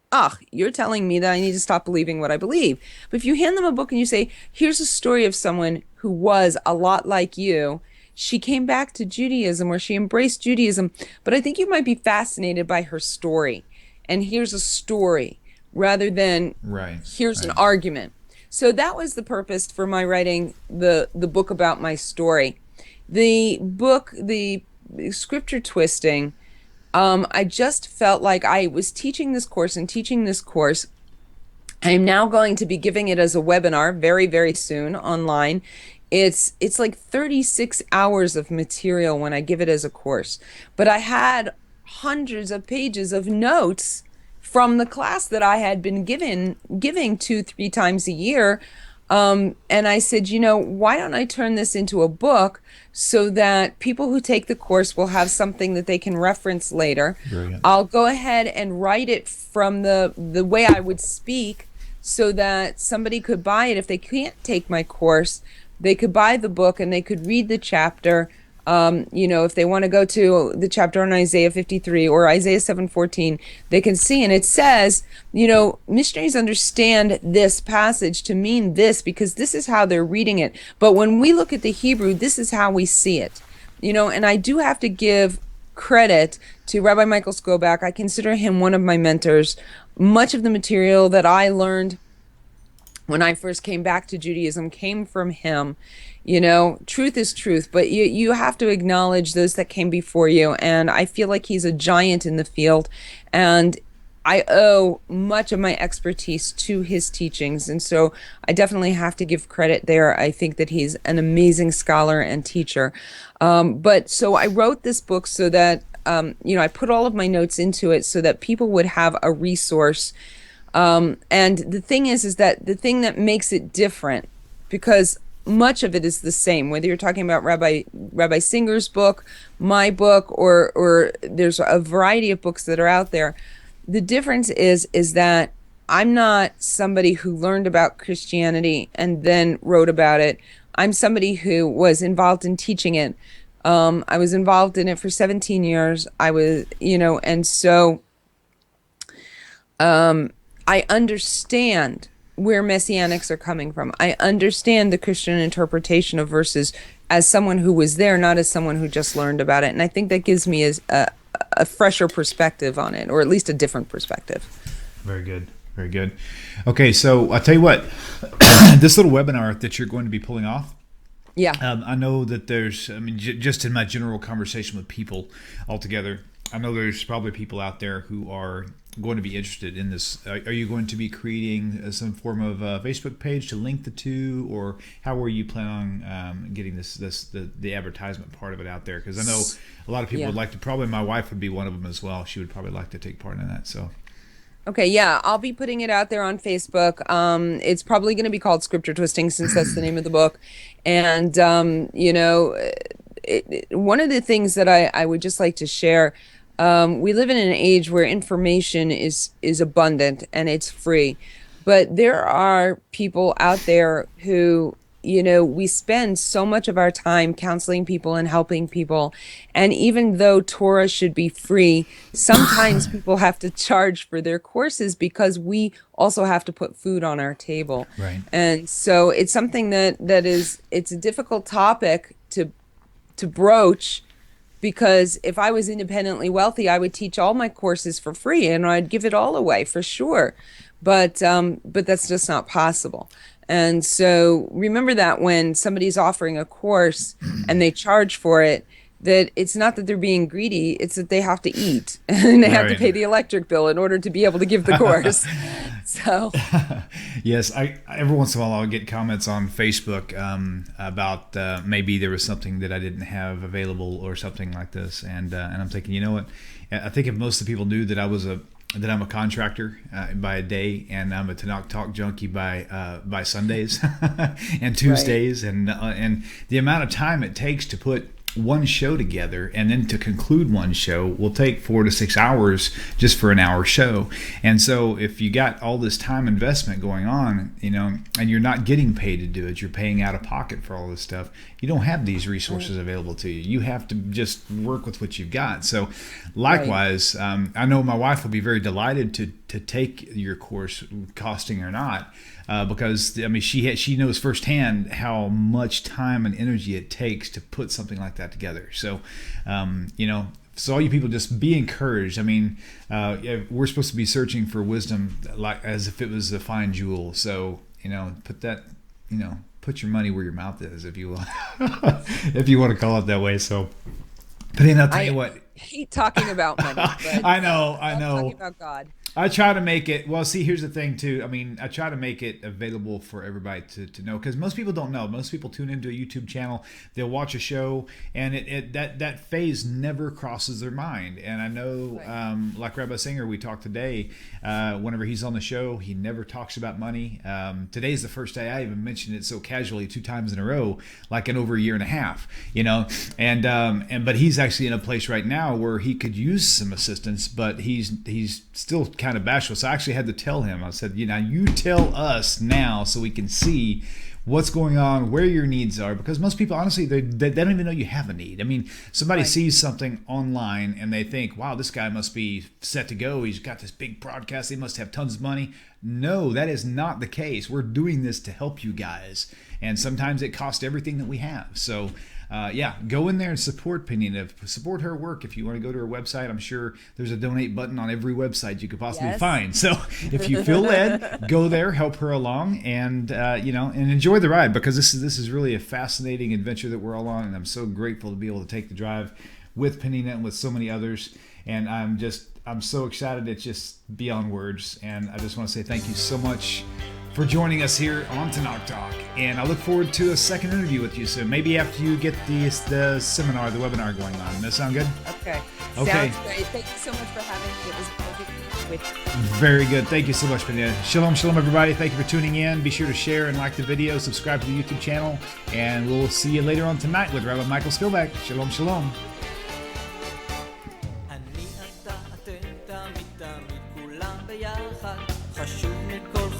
You're telling me that I need to stop believing what I believe. But if you hand them a book and you say, here's a story of someone who was a lot like you. She came back to Judaism, or she embraced Judaism, but I think you might be fascinated by her story. And here's a story rather than here's an argument. So that was the purpose for my writing the book about my story. The book, the scripture twisting, I just felt like I was teaching this course. I am now going to be giving it as a webinar very, very soon online. It's like 36 hours of material when I give it as a course. But I had hundreds of pages of notes from the class that I had been giving 2-3 times a year. And I said, you know, why don't I turn this into a book so that people who take the course will have something that they can reference later. Brilliant. I'll go ahead and write it from the way I would speak, so that somebody could buy it. If they can't take my course, they could buy the book and they could read the chapter. You know, if they want to go to the chapter on Isaiah 53 or Isaiah 7:14, they can see. And it says, you know, missionaries understand this passage to mean this because this is how they're reading it. But when we look at the Hebrew, this is how we see it. You know, and I do have to give credit to Rabbi Michael Skobach. I consider him one of my mentors. Much of the material that I learned when I first came back to Judaism came from him. You know, truth is truth, but you have to acknowledge those that came before you. And I feel like he's a giant in the field. And I owe much of my expertise to his teachings. And so I definitely have to give credit there. I think that he's an amazing scholar and teacher. But so I wrote this book so that, you know, I put all of my notes into it so that people would have a resource. And the thing is that the thing that makes it different, because much of it is the same, whether you're talking about Rabbi Singer's book, my book, or there's a variety of books that are out there. The difference is that I'm not somebody who learned about Christianity and then wrote about it. I'm somebody who was involved in teaching it. I was involved in it for 17 years. I was, you know, and so I understand where Messianics are coming from. I understand the Christian interpretation of verses as someone who was there, not as someone who just learned about it. And I think that gives me a fresher perspective on it, or at least a different perspective. Very good. Very good. Okay, so I'll tell you what, this little webinar that you're going to be pulling off, Yeah. I know that there's, just in my general conversation with people altogether, I know there's probably people out there who are going to be interested in this. Are you going to be creating some form of Facebook page to link the two, or how are you planning on getting the advertisement part of it out there? Because I know a lot of people would like to. Probably my wife would be one of them as well. She would probably like to take part in that. So. Okay, yeah, I'll be putting it out there on Facebook. It's probably going to be called Scripture Twisting, since that's the name of the book. And, one of the things that I would just like to share, we live in an age where information is abundant and it's free. But there are people out there who, we spend so much of our time counseling people and helping people. And even though Torah should be free, sometimes people have to charge for their courses because we also have to put food on our table. Right. And so it's something it's a difficult topic to broach, because if I was independently wealthy, I would teach all my courses for free and I'd give it all away for sure. But that's just not possible. And so remember that when somebody's offering a course and they charge for it, that it's not that they're being greedy, it's that they have to eat and they have to pay the electric bill in order to be able to give the course. So yes, every once in a while I'll get comments on Facebook about maybe there was something that I didn't have available or something like this, and I'm thinking, you know what? I think if most of the people knew that I'm a contractor by a day, and I'm a Tanakh Talk junkie by Sundays and Tuesdays, and the amount of time it takes to put one show together and then to conclude one show will take 4 to 6 hours just for an hour show. And so if you got all this time investment going on, and you're not getting paid to do it, you're paying out of pocket for all this stuff, you don't have these resources available to you. You have to just work with what you've got. So likewise, I know my wife will be very delighted to take your course, costing or not, because she knows firsthand how much time and energy it takes to put something like that together. So, so all you people, just be encouraged. We're supposed to be searching for wisdom like as if it was a fine jewel. So, put your money where your mouth is, if you will, if you want to call it that way. So, Penina, I'll tell you what. I hate talking about money. But I know. Talking about God. I try to make it, well, see, here's the thing too. I try to make it available for everybody to know, because most people don't know. Most people tune into a YouTube channel, they'll watch a show, and that phase never crosses their mind. And I know, like Rabbi Singer, we talked today, whenever he's on the show, he never talks about money. Today's the first day I even mentioned it so casually 2 times in a row, like in over a year and a half, but he's actually in a place right now where he could use some assistance, but he's still kind of bashful. So I actually had to tell him, I said, you tell us now so we can see what's going on, where your needs are, because most people, honestly, they don't even know you have a need. Somebody sees something online and they think, wow, this guy must be set to go. He's got this big broadcast. He must have tons of money. No, that is not the case. We're doing this to help you guys. And sometimes it costs everything that we have. So go in there and support Penina. Support her work. If you want to go to her website, I'm sure there's a donate button on every website you could possibly find. So if you feel led, go there, help her along, and and enjoy the ride, because this is really a fascinating adventure that we're all on, and I'm so grateful to be able to take the drive with Penina and with so many others. And I'm so excited. It's just beyond words. And I just want to say thank you so much for joining us here on Tanakh Talk. And I look forward to a second interview with you soon. Maybe after you get the seminar, the webinar going on. Does that sound good? Okay. Okay. Sounds great. Thank you so much for having me. It was a pleasure to be with you. Very good. Thank you so much, Penina. Shalom, shalom, everybody. Thank you for tuning in. Be sure to share and like the video. Subscribe to the YouTube channel. And we'll see you later on tonight with Rabbi Michael Skilback. Shalom, shalom.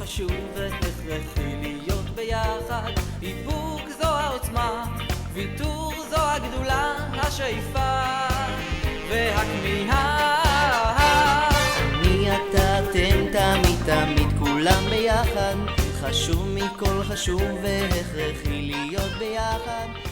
חשוב והכרחי להיות ביחד. איפוק זו העוצמה, ויתור זו הגדולה, השאיפה והכמיהה. אני אתה אתם תמיד תמיד כולם ביחד, וחשוב מכל חשוב והכרחי להיות ביחד